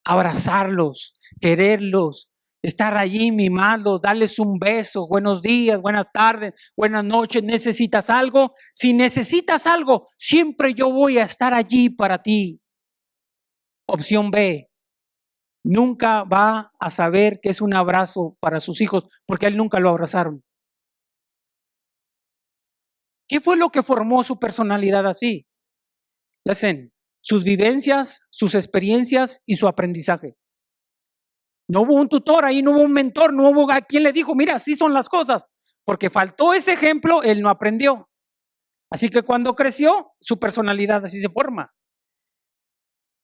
abrazarlos, quererlos, estar allí, mimarlos, darles un beso, buenos días, buenas tardes, buenas noches, ¿necesitas algo? Si necesitas algo, siempre yo voy a estar allí para ti. Opción B, nunca va a saber que es un abrazo para sus hijos porque a él nunca lo abrazaron. ¿Qué fue lo que formó su personalidad así? Listen, sus vivencias, sus experiencias y su aprendizaje. No hubo un tutor ahí, no hubo un mentor, no hubo a quien le dijo, mira, así son las cosas. Porque faltó ese ejemplo, él no aprendió. Así que cuando creció, su personalidad así se forma.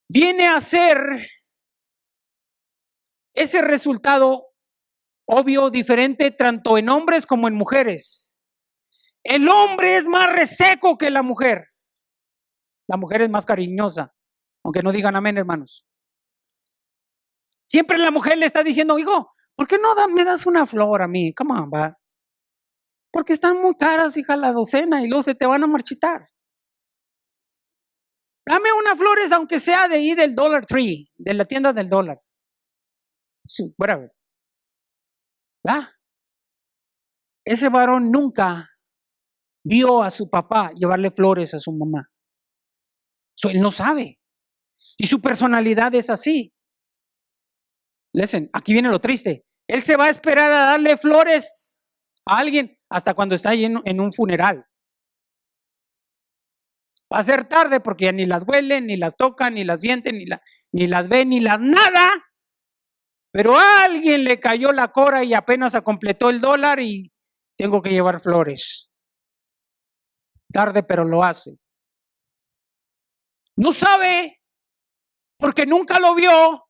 Viene a ser ese resultado obvio, diferente, tanto en hombres como en mujeres. El hombre es más reseco que la mujer. La mujer es más cariñosa, aunque no digan amén, hermanos. Siempre la mujer le está diciendo, hijo, ¿por qué no me das una flor a mí? Come on, va. Porque están muy caras, hija, la docena y luego se te van a marchitar. Dame unas flores, aunque sea de ahí del Dollar Tree, de la tienda del dólar. Sí, whatever. ¿Va? Ese varón nunca vio a su papá llevarle flores a su mamá. Él no sabe. Y su personalidad es así. Listen, aquí viene lo triste. Él se va a esperar a darle flores a alguien hasta cuando está ahí en un funeral. Va a ser tarde porque ya ni las huelen, ni las tocan, ni las sienten, ni las ven, ni las nada. Pero a alguien le cayó la cora y apenas se completó el dólar y tengo que llevar flores. Tarde, pero lo hace. No sabe porque nunca lo vio.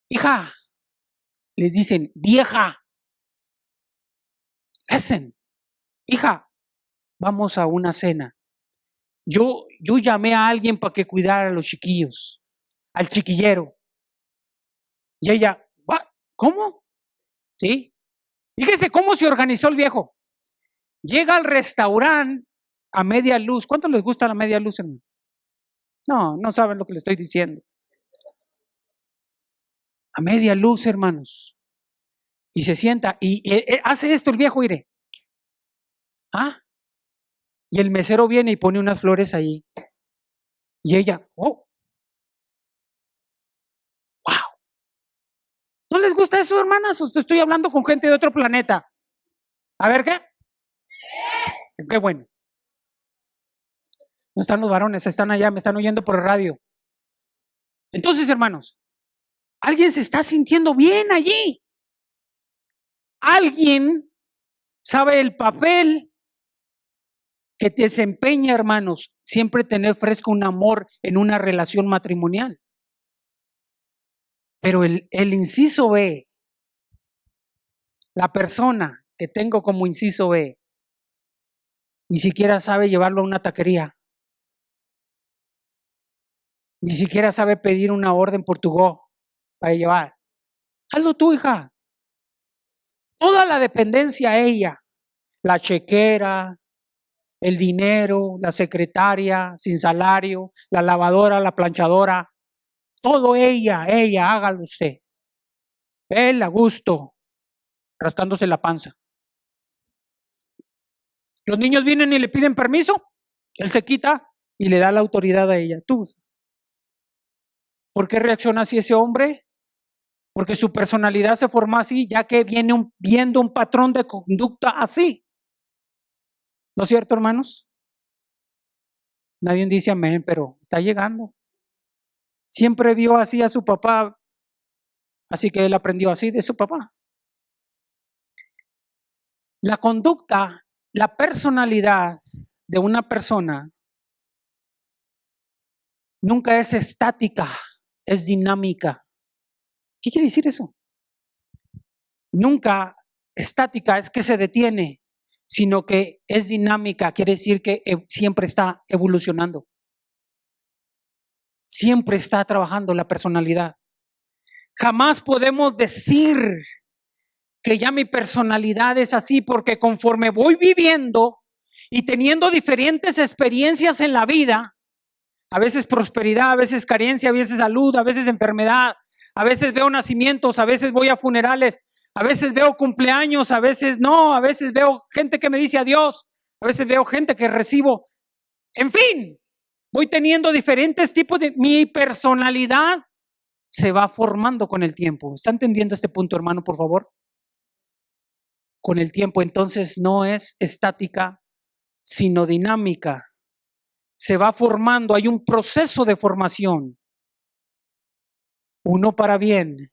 Hija, le dicen, vieja. Listen, hija, vamos a una cena. Yo llamé a alguien para que cuidara a los chiquillos, al chiquillero. Y ella, ¿cómo? ¿Sí? Fíjese cómo se organizó el viejo. Llega al restaurante a media luz. ¿Cuánto les gusta la media luz, hermano? No, no saben lo que le estoy diciendo. A media luz, hermanos. Y se sienta y hace esto el viejo, mire. Ah, y el mesero viene y pone unas flores ahí. Y ella, oh, wow. ¿No les gusta eso, hermanas? Estoy hablando con gente de otro planeta. A ver, ¿qué? Qué bueno. No están los varones, están allá, me están oyendo por el radio. Entonces, hermanos, alguien se está sintiendo bien allí. Alguien sabe el papel que te desempeña, hermanos, siempre tener fresco un amor en una relación matrimonial. Pero el inciso B, la persona que tengo como inciso B, ni siquiera sabe llevarlo a una taquería. Ni siquiera sabe pedir una orden por tu Go para llevar. Hazlo tú, hija. Toda la dependencia a ella, la chequera, el dinero, la secretaria sin salario, la lavadora, la planchadora, todo ella, hágalo usted. Él a gusto, rascándose la panza. Los niños vienen y le piden permiso, él se quita y le da la autoridad a ella. Tú. ¿Por qué reacciona así ese hombre? Porque su personalidad se formó así, ya que viene viendo un patrón de conducta así. ¿No es cierto, hermanos? Nadie dice amén, pero está llegando. Siempre vio así a su papá, así que él aprendió así de su papá. La conducta, la personalidad de una persona nunca es estática, es dinámica. ¿Qué quiere decir eso? Nunca estática es que se detiene, sino que es dinámica, quiere decir que siempre está evolucionando. Siempre está trabajando la personalidad. Jamás podemos decir que ya mi personalidad es así, porque conforme voy viviendo y teniendo diferentes experiencias en la vida, a veces prosperidad, a veces carencia, a veces salud, a veces enfermedad, a veces veo nacimientos, a veces voy a funerales, a veces veo cumpleaños, a veces no, a veces veo gente que me dice adiós, a veces veo gente que recibo. En fin, voy teniendo diferentes tipos de... Mi personalidad se va formando con el tiempo. ¿Está entendiendo este punto, hermano, por favor? Con el tiempo, entonces no es estática, sino dinámica. Se va formando, hay un proceso de formación. Uno para bien,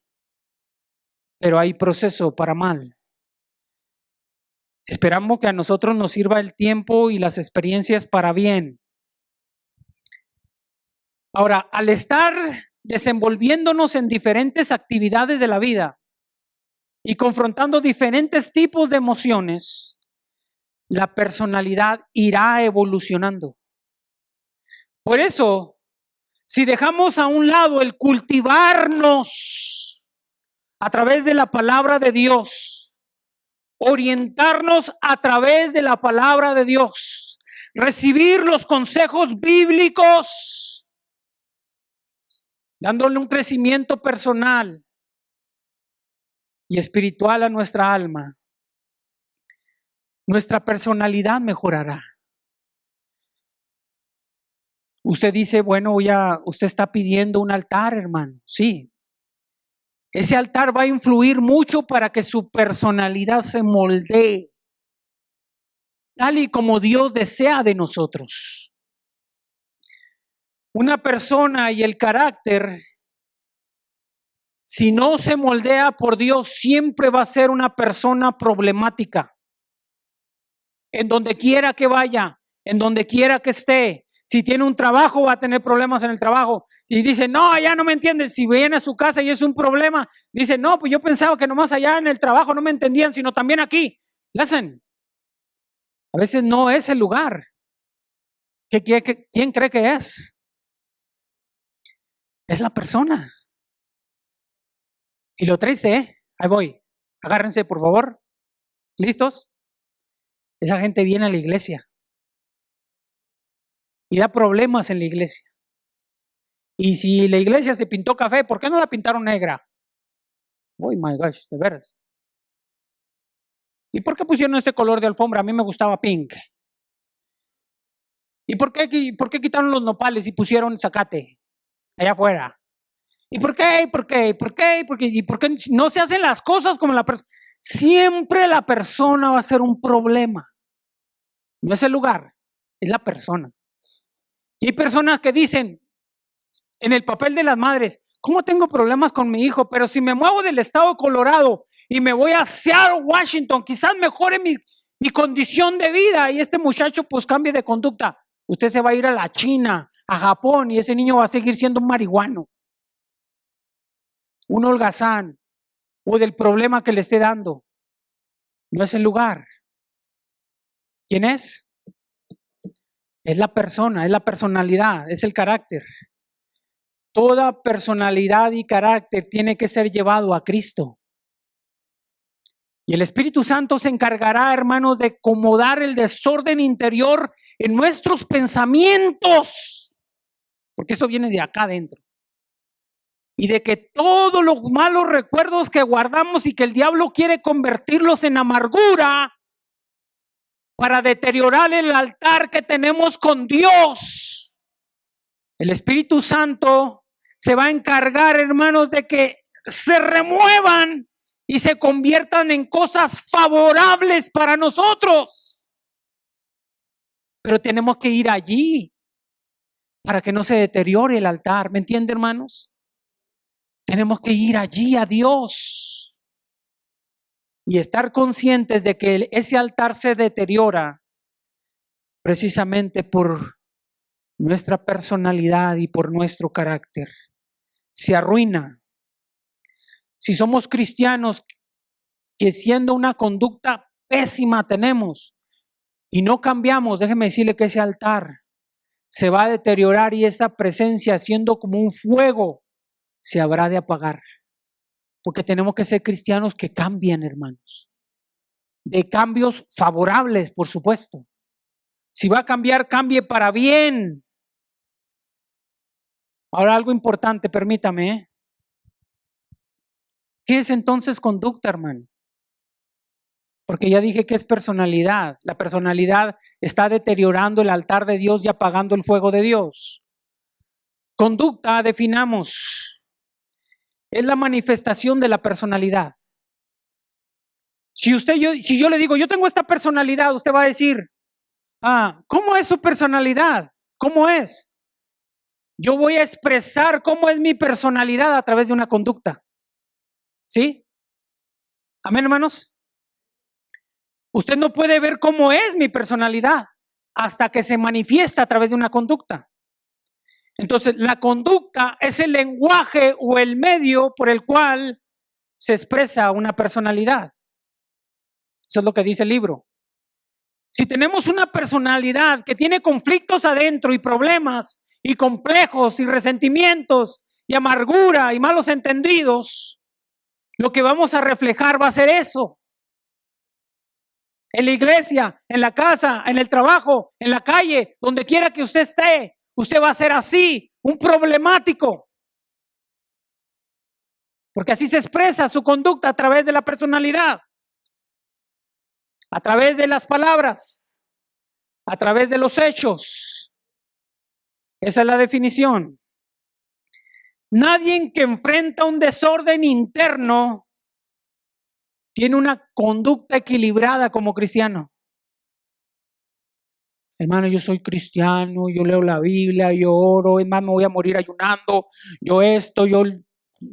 pero hay proceso para mal. Esperamos que a nosotros nos sirva el tiempo y las experiencias para bien. Ahora, al estar desenvolviéndonos en diferentes actividades de la vida y confrontando diferentes tipos de emociones, la personalidad irá evolucionando. Por eso, si dejamos a un lado el cultivarnos a través de la palabra de Dios, orientarnos a través de la palabra de Dios, recibir los consejos bíblicos, dándole un crecimiento personal y espiritual a nuestra alma, nuestra personalidad mejorará. Usted dice, bueno, usted está pidiendo un altar, hermano. Sí. Ese altar va a influir mucho para que su personalidad se moldee tal y como Dios desea de nosotros. Una persona y el carácter, si no se moldea por Dios, siempre va a ser una persona problemática. En donde quiera que vaya, en donde quiera que esté. Si tiene un trabajo, va a tener problemas en el trabajo. Y dice, no, allá no me entienden. Si viene a su casa y es un problema, dice, no, pues yo pensaba que nomás allá en el trabajo no me entendían, sino también aquí. Listen, a veces no es el lugar. ¿Quién cree que es? Es la persona. Y lo triste, ahí voy. Agárrense, por favor. ¿Listos? Esa gente viene a la iglesia y da problemas en la iglesia. Y si la iglesia se pintó café, ¿por qué no la pintaron negra? Oh my gosh, de veras. ¿Y por qué pusieron este color de alfombra? A mí me gustaba pink. ¿Y por qué quitaron los nopales y pusieron zacate allá afuera? ¿Y por qué? ¿Por qué? ¿Por qué? ¿Y por qué no se hacen las cosas como la persona? Siempre la persona va a ser un problema. No es el lugar, es la persona. Y hay personas que dicen, en el papel de las madres, ¿cómo tengo problemas con mi hijo? Pero si me muevo del estado de Colorado y me voy a Seattle, Washington, quizás mejore mi condición de vida y este muchacho pues cambie de conducta. Usted se va a ir a la China, a Japón y ese niño va a seguir siendo un marihuano, un holgazán o del problema que le esté dando. No es el lugar. ¿Quién es? Es la persona, es la personalidad, es el carácter. Toda personalidad y carácter tiene que ser llevado a Cristo. Y el Espíritu Santo se encargará, hermanos, de acomodar el desorden interior en nuestros pensamientos, porque eso viene de acá adentro. Y de que todos los malos recuerdos que guardamos y que el diablo quiere convertirlos en amargura para deteriorar el altar que tenemos con Dios. El Espíritu Santo se va a encargar, hermanos, de que se remuevan y se conviertan en cosas favorables para nosotros. Pero tenemos que ir allí para que no se deteriore el altar. ¿Me entiende, hermanos? Tenemos que ir allí a Dios y estar conscientes de que ese altar se deteriora precisamente por nuestra personalidad y por nuestro carácter. Se arruina. Si somos cristianos que siendo una conducta pésima tenemos y no cambiamos, déjeme decirle que ese altar se va a deteriorar y esa presencia, siendo como un fuego, se habrá de apagar. Porque tenemos que ser cristianos que cambien, hermanos. De cambios favorables, por supuesto. Si va a cambiar, cambie para bien. Ahora algo importante, permítame. ¿Qué es entonces conducta, hermano? Porque ya dije que es personalidad. La personalidad está deteriorando el altar de Dios y apagando el fuego de Dios. Conducta, definamos, es la manifestación de la personalidad. Si yo le digo, yo tengo esta personalidad, usted va a decir, ¿cómo es su personalidad? ¿Cómo es? Yo voy a expresar cómo es mi personalidad a través de una conducta. ¿Sí? Amén, hermanos. Usted no puede ver cómo es mi personalidad hasta que se manifiesta a través de una conducta. Entonces, la conducta es el lenguaje o el medio por el cual se expresa una personalidad. Eso es lo que dice el libro. Si tenemos una personalidad que tiene conflictos adentro y problemas y complejos y resentimientos y amargura y malos entendidos, lo que vamos a reflejar va a ser eso. En la iglesia, en la casa, en el trabajo, en la calle, donde quiera que usted esté, usted va a ser así, un problemático. Porque así se expresa su conducta a través de la personalidad, a través de las palabras, a través de los hechos. Esa es la definición. Nadie que enfrenta un desorden interno tiene una conducta equilibrada como cristiano. Hermano, yo soy cristiano, yo leo la Biblia, yo oro, es más, me voy a morir ayunando,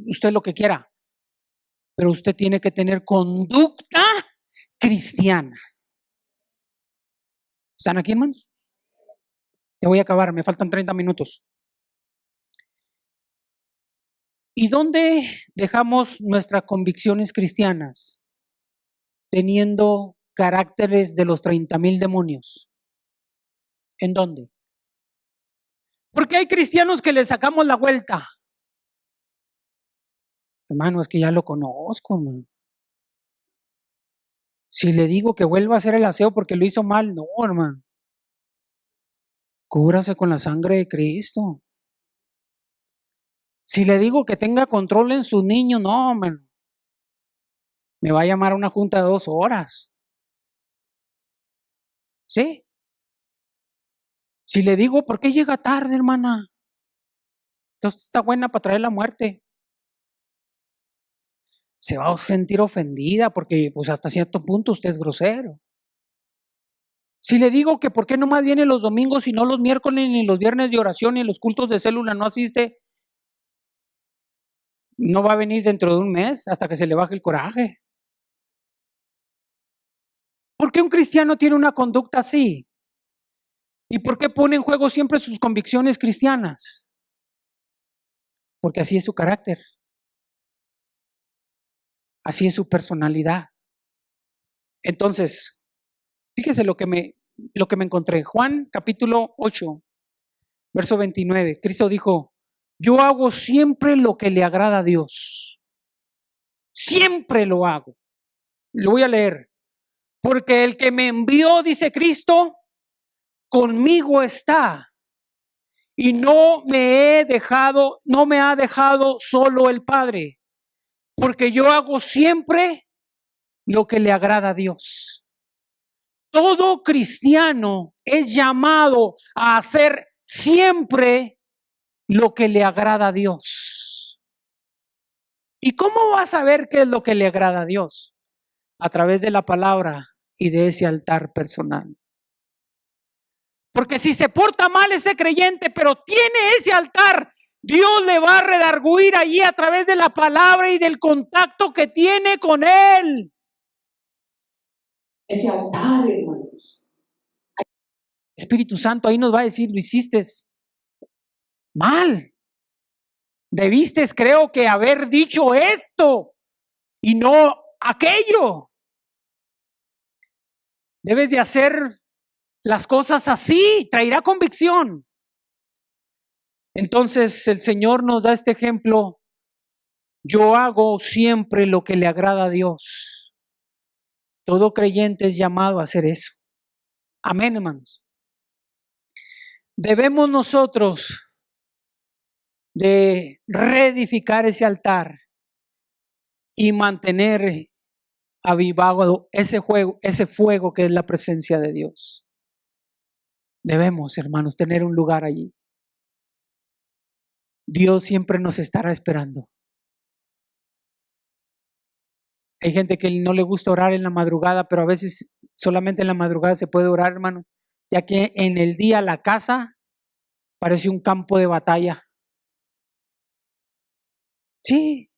usted lo que quiera. Pero usted tiene que tener conducta cristiana. ¿Están aquí, hermanos? Ya voy a acabar, me faltan 30 minutos. ¿Y dónde dejamos nuestras convicciones cristianas? Teniendo caracteres de los 30,000 demonios. ¿En dónde? Porque hay cristianos que le sacamos la vuelta. Hermano, es que ya lo conozco, hermano. Si le digo que vuelva a hacer el aseo porque lo hizo mal, no, hermano. Cúbrase con la sangre de Cristo. Si le digo que tenga control en su niño, no, hermano. Me va a llamar a una junta de 2 horas. ¿Sí? Si le digo, ¿por qué llega tarde, hermana? Entonces está buena para traer la muerte. Se va a sentir ofendida porque pues hasta cierto punto usted es grosero. Si le digo que por qué nomás viene los domingos y no los miércoles ni los viernes de oración ni los cultos de célula no asiste, no va a venir dentro de un mes hasta que se le baje el coraje. ¿Por qué un cristiano tiene una conducta así? ¿Y por qué pone en juego siempre sus convicciones cristianas? Porque así es su carácter. Así es su personalidad. Entonces, fíjese lo que me encontré. Juan capítulo 8, verso 29. Cristo dijo, yo hago siempre lo que le agrada a Dios. Siempre lo hago. Lo voy a leer. Porque el que me envió, dice Cristo, conmigo está. Y no me ha dejado solo el Padre. Porque yo hago siempre lo que le agrada a Dios. Todo cristiano es llamado a hacer siempre lo que le agrada a Dios. ¿Y cómo va a saber qué es lo que le agrada a Dios? A través de la palabra y de ese altar personal. Porque si se porta mal ese creyente, pero tiene ese altar, Dios le va a redarguir allí a través de la palabra y del contacto que tiene con Él. Ese altar, hermanos. Espíritu Santo ahí nos va a decir, lo hiciste mal. Debiste, creo que, haber dicho esto y no aquello. Debes de hacer las cosas así, traerá convicción. Entonces el Señor nos da este ejemplo. Yo hago siempre lo que le agrada a Dios. Todo creyente es llamado a hacer eso. Amén, hermanos. Debemos nosotros de reedificar ese altar y mantener avivado ese fuego que es la presencia de Dios. Debemos, hermanos, tener un lugar allí. Dios siempre nos estará esperando. Hay gente que no le gusta orar en la madrugada, pero a veces solamente en la madrugada se puede orar, hermano, ya que en el día la casa parece un campo de batalla. Sí,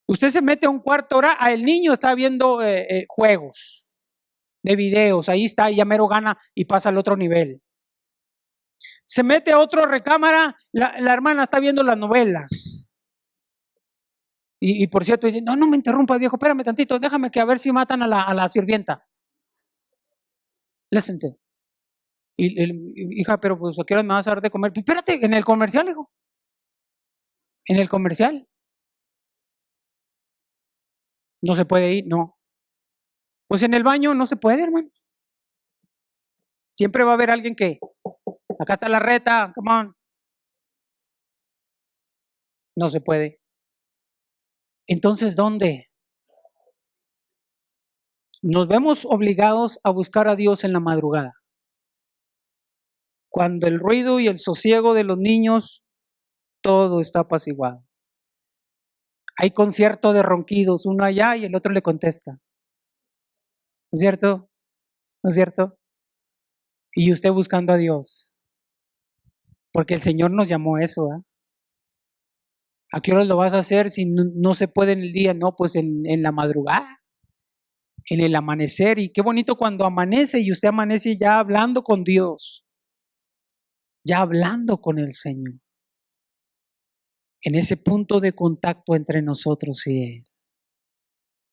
usted se mete a un cuarto hora, el niño está viendo juegos de videos, ahí está, y ya mero gana y pasa al otro nivel. Se mete a otra recámara, la hermana está viendo las novelas. Y por cierto, dice, no me interrumpa, viejo, espérame tantito, déjame que a ver si matan a la sirvienta. Listen. Hija, pero pues ¿a qué hora me vas a dar de comer? Espérate, en el comercial, hijo. En el comercial. No se puede ir, no. Pues en el baño no se puede, hermano. Siempre va a haber alguien que, acá está la reta, come on. No se puede. Entonces, ¿dónde? Nos vemos obligados a buscar a Dios en la madrugada. Cuando el ruido y el sosiego de los niños, todo está apaciguado. Hay concierto de ronquidos, uno allá y el otro le contesta. ¿No es cierto? ¿No es cierto? Y usted buscando a Dios. Porque el Señor nos llamó a eso, ¿eh? ¿A qué horas lo vas a hacer si no se puede en el día? No, pues en la madrugada, en el amanecer. Y qué bonito cuando amanece y usted amanece ya hablando con Dios, ya hablando con el Señor. En ese punto de contacto entre nosotros y Él.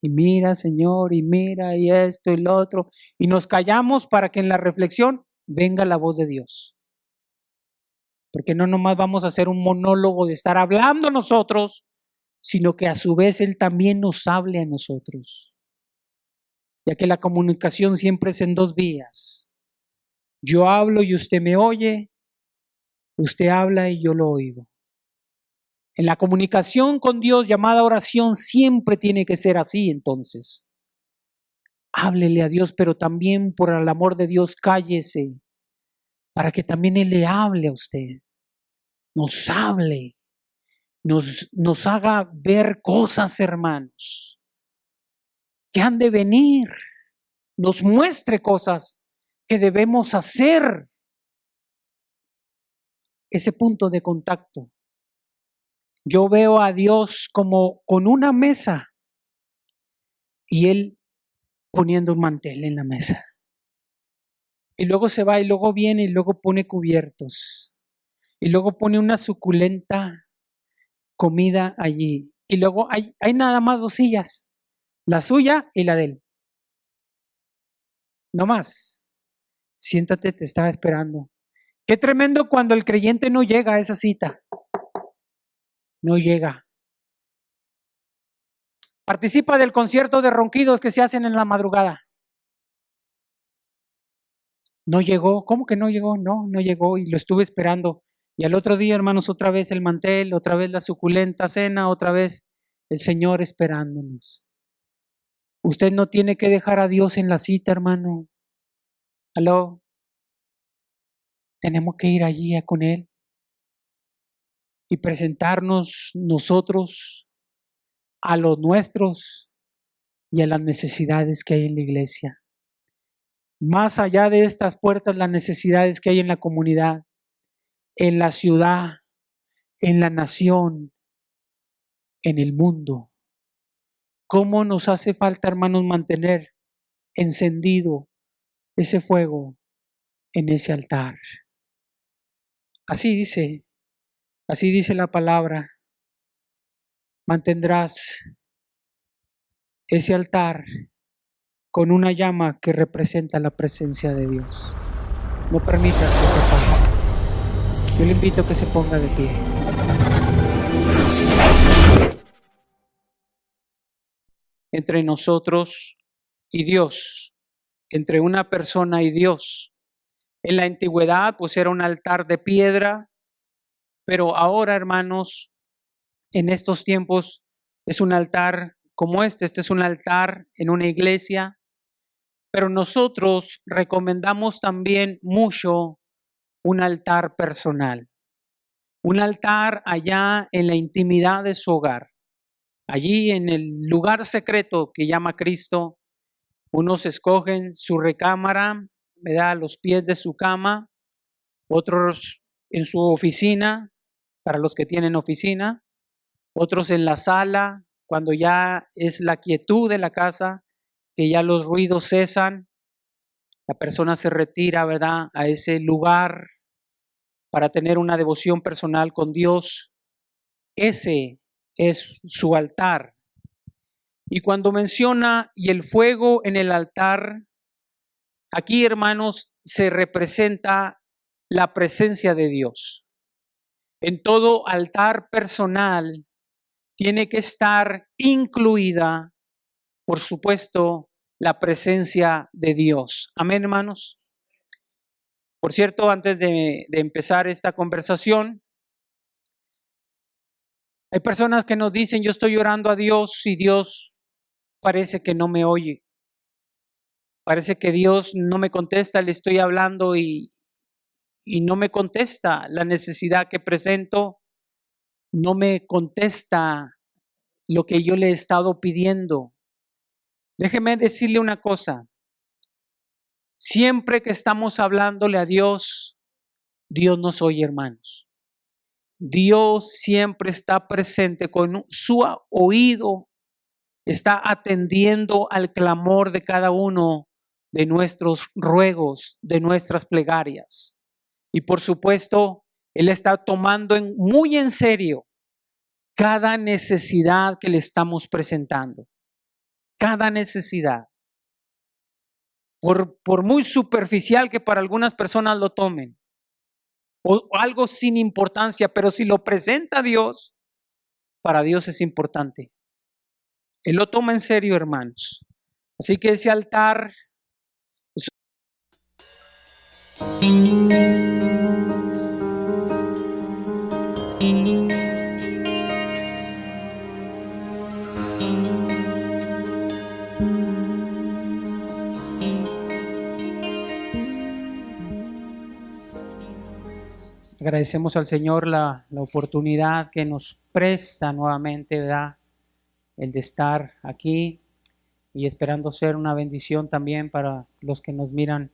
Y mira, Señor, y mira, y esto y lo otro. Y nos callamos para que en la reflexión venga la voz de Dios. Porque no nomás vamos a hacer un monólogo de estar hablando nosotros, sino que a su vez Él también nos hable a nosotros. ya que la comunicación siempre es en dos vías. Yo hablo y usted me oye, usted habla y yo lo oigo. En la comunicación con Dios llamada oración siempre tiene que ser así entonces. Háblele a Dios, pero también por el amor de Dios cállese, para que también Él le hable a usted, nos hable, nos haga ver cosas, hermanos, que han de venir, nos muestre cosas que debemos hacer. Ese punto de contacto. Yo veo a Dios como con una mesa y Él poniendo un mantel en la mesa. Y luego se va y luego viene y luego pone cubiertos. Y luego pone una suculenta comida allí. Y luego hay nada más dos sillas, la suya y la de Él. No más. Siéntate, te estaba esperando. Qué tremendo cuando el creyente no llega a esa cita. No llega. Participa del concierto de ronquidos que se hacen en la madrugada. No llegó. ¿Cómo que no llegó? No llegó y lo estuve esperando. Y al otro día, hermanos, otra vez el mantel, otra vez la suculenta cena, otra vez el Señor esperándonos. Usted no tiene que dejar a Dios en la cita, hermano. ¿Aló? Tenemos que ir allí con Él y presentarnos nosotros a los nuestros y a las necesidades que hay en la iglesia. Más allá de estas puertas, las necesidades que hay en la comunidad, en la ciudad, en la nación, en el mundo. ¿Cómo nos hace falta, hermanos, mantener encendido ese fuego en ese altar? Así dice la palabra. Mantendrás ese altar con una llama que representa la presencia de Dios. No permitas que se apague. Yo le invito a que se ponga de pie. Entre nosotros y Dios, entre una persona y Dios. En la antigüedad, pues era un altar de piedra, pero ahora, hermanos, en estos tiempos es un altar como este es un altar en una iglesia, pero nosotros recomendamos también mucho un altar personal, un altar allá en la intimidad de su hogar, allí en el lugar secreto que llama Cristo. Unos escogen su recámara, a los pies de su cama, otros en su oficina, para los que tienen oficina, otros en la sala, cuando ya es la quietud de la casa, que ya los ruidos cesan, la persona se retira, ¿verdad?, a ese lugar para tener una devoción personal con Dios. Ese es su altar. Y cuando menciona y el fuego en el altar, aquí, hermanos, se representa la presencia de Dios. En todo altar personal tiene que estar incluida, por supuesto, la presencia de Dios. Amén, hermanos. Por cierto, antes de empezar esta conversación, hay personas que nos dicen, yo estoy orando a Dios y Dios parece que no me oye. Parece que Dios no me contesta, le estoy hablando y no me contesta la necesidad que presento, no me contesta lo que yo le he estado pidiendo. Déjeme decirle una cosa. Siempre que estamos hablándole a Dios, Dios nos oye, hermanos. Dios siempre está presente con su oído, está atendiendo al clamor de cada uno de nuestros ruegos, de nuestras plegarias. Y por supuesto, Él está tomando muy en serio cada necesidad que le estamos presentando. Cada necesidad. Por muy superficial que para algunas personas lo tomen, o algo sin importancia, pero si lo presenta Dios, para Dios es importante. Él lo toma en serio, hermanos. Así que ese altar es agradecemos al Señor la oportunidad que nos presta nuevamente, ¿verdad? El de estar aquí y esperando ser una bendición también para los que nos miran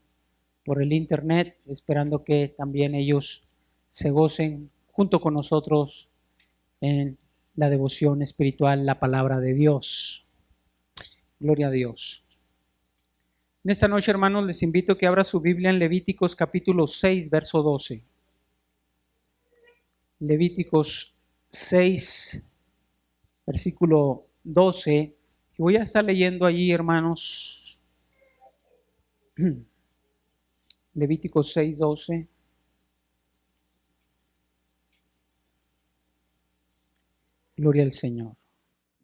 por el internet, esperando que también ellos se gocen junto con nosotros en la devoción espiritual, la palabra de Dios. Gloria a Dios. En esta noche, hermanos, les invito a que abra su Biblia en Levíticos capítulo 6, verso 12. Levíticos 6, versículo 12. Y voy a estar leyendo allí, hermanos, Levíticos 6, 12. Gloria al Señor.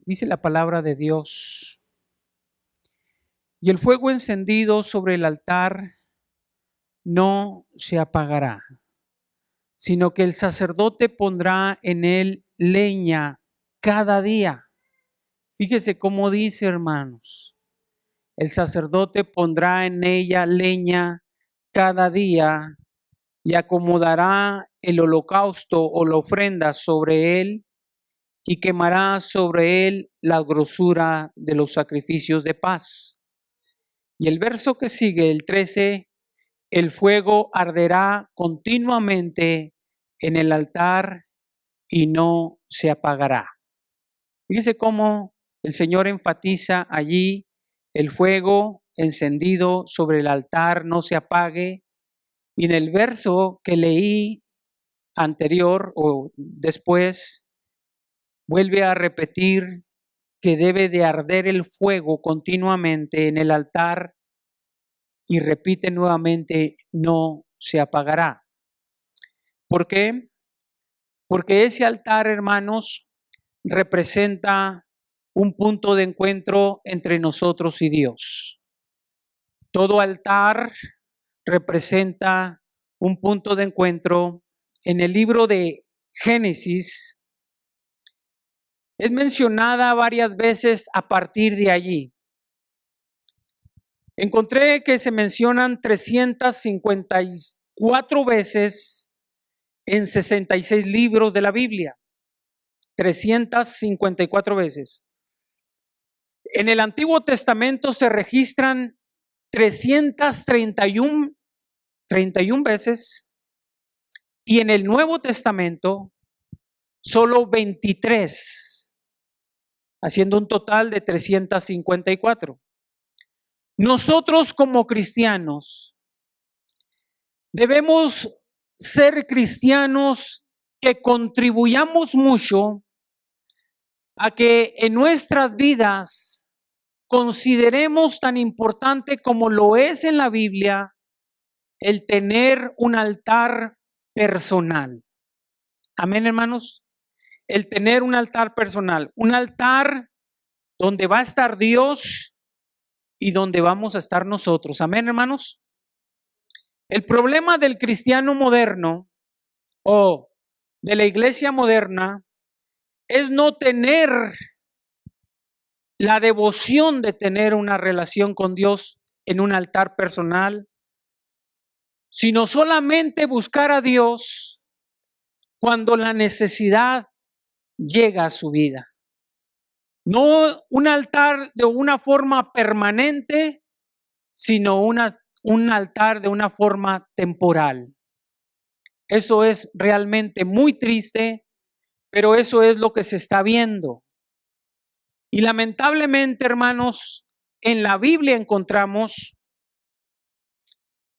Dice la palabra de Dios: y el fuego encendido sobre el altar no se apagará, sino que el sacerdote pondrá en él leña cada día. Fíjese cómo dice, hermanos: el sacerdote pondrá en ella leña cada día y acomodará el holocausto o la ofrenda sobre él y quemará sobre él la grosura de los sacrificios de paz. Y el verso que sigue, el 13, el fuego arderá continuamente en el altar y no se apagará. Fíjese cómo el Señor enfatiza allí: el fuego encendido sobre el altar no se apague. Y en el verso que leí anterior o después, vuelve a repetir que debe de arder el fuego continuamente en el altar y repite nuevamente: no se apagará. ¿Por qué? Porque ese altar, hermanos, representa un punto de encuentro entre nosotros y Dios. Todo altar representa un punto de encuentro. En el libro de Génesis es mencionada varias veces a partir de allí. Encontré que se mencionan 354 veces en 66 libros de la Biblia. 354 veces. En el Antiguo Testamento se registran 331 veces y en el Nuevo Testamento solo 23, haciendo un total de 354. Nosotros como cristianos debemos ser cristianos que contribuyamos mucho a que en nuestras vidas consideremos tan importante como lo es en la Biblia el tener un altar personal. Amén, hermanos. El tener un altar personal, un altar donde va a estar Dios y donde vamos a estar nosotros. Amén, hermanos. El problema del cristiano moderno o de la iglesia moderna es no tener la devoción de tener una relación con Dios en un altar personal, sino solamente buscar a Dios cuando la necesidad llega a su vida. No un altar de una forma permanente, sino un altar de una forma temporal. Eso es realmente muy triste, pero eso es lo que se está viendo. Y lamentablemente, hermanos, en la Biblia encontramos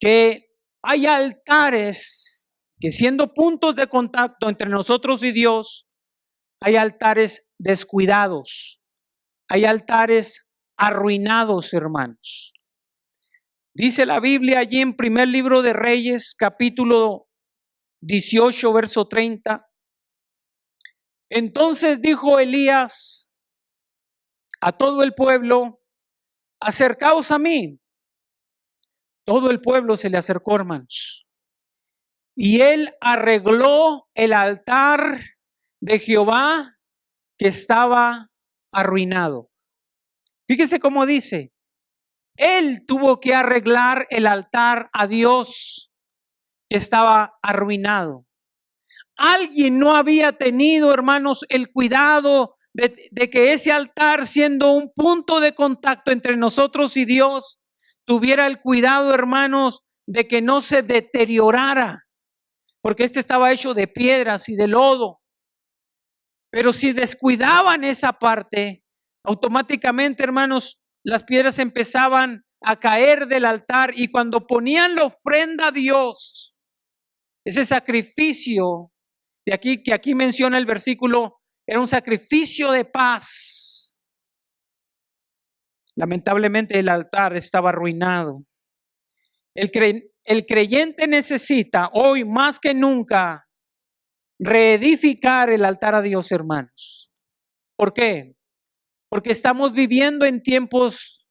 que hay altares que, siendo puntos de contacto entre nosotros y Dios, hay altares descuidados, hay altares arruinados, hermanos. Dice la Biblia allí en primer libro de Reyes, capítulo 18, verso 30. Entonces dijo Elías a todo el pueblo: acercaos a mí. Todo el pueblo se le acercó, hermanos. Y él arregló el altar de Jehová que estaba arruinado. Fíjese cómo dice. Él tuvo que arreglar el altar a Dios que estaba arruinado. Alguien no había tenido, hermanos, el cuidado de que ese altar, siendo un punto de contacto entre nosotros y Dios, tuviera el cuidado, hermanos, de que no se deteriorara, porque este estaba hecho de piedras y de lodo. Pero si descuidaban esa parte, automáticamente, hermanos, las piedras empezaban a caer del altar, y cuando ponían la ofrenda a Dios, ese sacrificio de aquí que aquí menciona el versículo, era un sacrificio de paz. Lamentablemente el altar estaba arruinado. El creyente necesita hoy más que nunca reedificar el altar a Dios, hermanos. ¿Por qué? Porque estamos viviendo en tiempos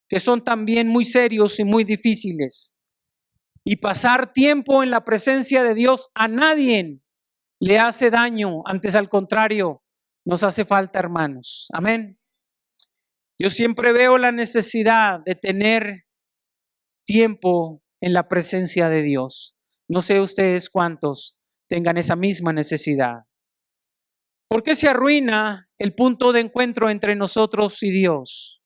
que son también muy serios y muy difíciles. Y pasar tiempo en la presencia de Dios a nadie le hace daño, antes al contrario, nos hace falta, hermanos. Amén. Yo siempre veo la necesidad de tener tiempo en la presencia de Dios. No sé ustedes cuántos tengan esa misma necesidad. ¿Por qué se arruina el punto de encuentro entre nosotros y Dios?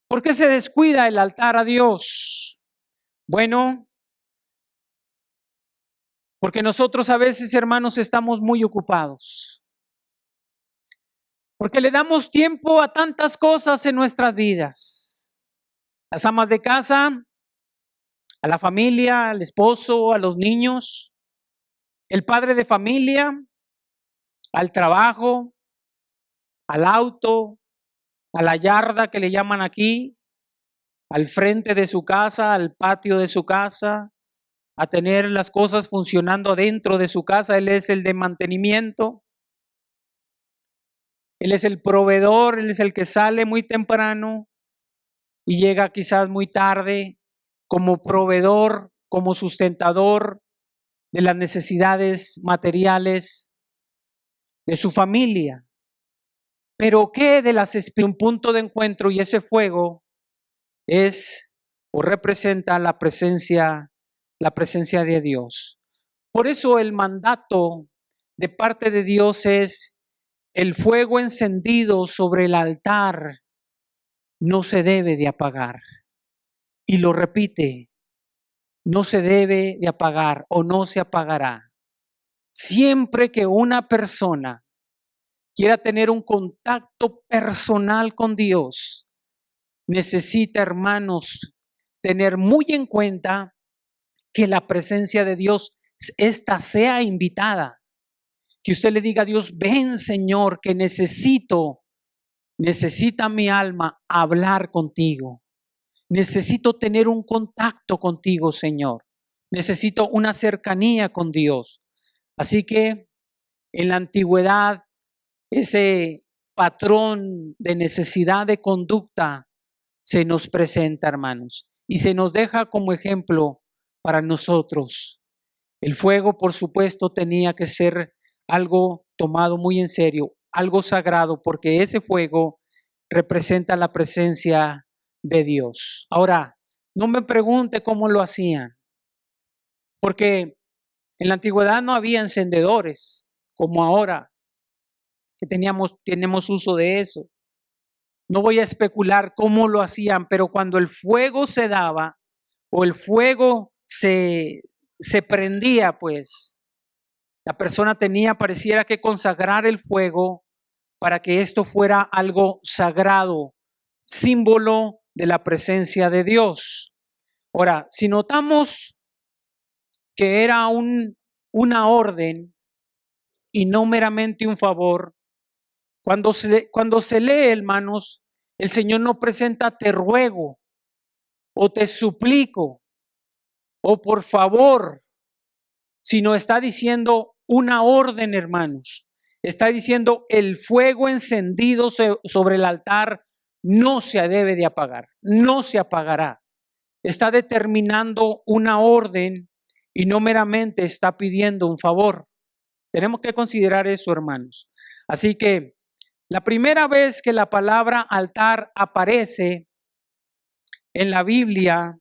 ¿Por qué se descuida el altar a Dios? Bueno, porque nosotros a veces, hermanos, estamos muy ocupados. Porque le damos tiempo a tantas cosas en nuestras vidas. Las amas de casa, a la familia, al esposo, a los niños, el padre de familia, al trabajo, al auto, a la yarda que le llaman aquí, al frente de su casa, al patio de su casa, a tener las cosas funcionando dentro de su casa. Él es el de mantenimiento. Él es el proveedor, Él es el que sale muy temprano y llega quizás muy tarde como proveedor, como sustentador de las necesidades materiales de su familia. Pero ¿qué de un punto de encuentro? Y ese fuego es o representa la presencia de Dios. Por eso el mandato de parte de Dios es: el fuego encendido sobre el altar no se debe de apagar. Y lo repite, no se debe de apagar o no se apagará. Siempre que una persona quiera tener un contacto personal con Dios, necesita, hermanos, tener muy en cuenta que la presencia de Dios, esta sea invitada. Que usted le diga a Dios: ven, Señor, que necesita mi alma hablar contigo. Necesito tener un contacto contigo, Señor. Necesito una cercanía con Dios. Así que en la antigüedad, ese patrón de necesidad de conducta se nos presenta, hermanos, y se nos deja como ejemplo para nosotros. El fuego, por supuesto, tenía que ser algo tomado muy en serio, algo sagrado, porque ese fuego representa la presencia de Dios. Ahora, no me pregunte cómo lo hacían, porque en la antigüedad no había encendedores como ahora, que tenemos uso de eso. No voy a especular cómo lo hacían, pero cuando el fuego se daba o el fuego se prendía, pues la persona pareciera que consagrar el fuego para que esto fuera algo sagrado, símbolo de la presencia de Dios. Ahora, si notamos que era una orden y no meramente un favor, cuando se lee, hermanos, el Señor no presenta te ruego o te suplico o por favor, sino está diciendo una orden, hermanos. Está diciendo: el fuego encendido sobre el altar no se debe de apagar, no se apagará. Está determinando una orden y no meramente está pidiendo un favor. Tenemos que considerar eso, hermanos. Así que la primera vez que la palabra altar aparece en la Biblia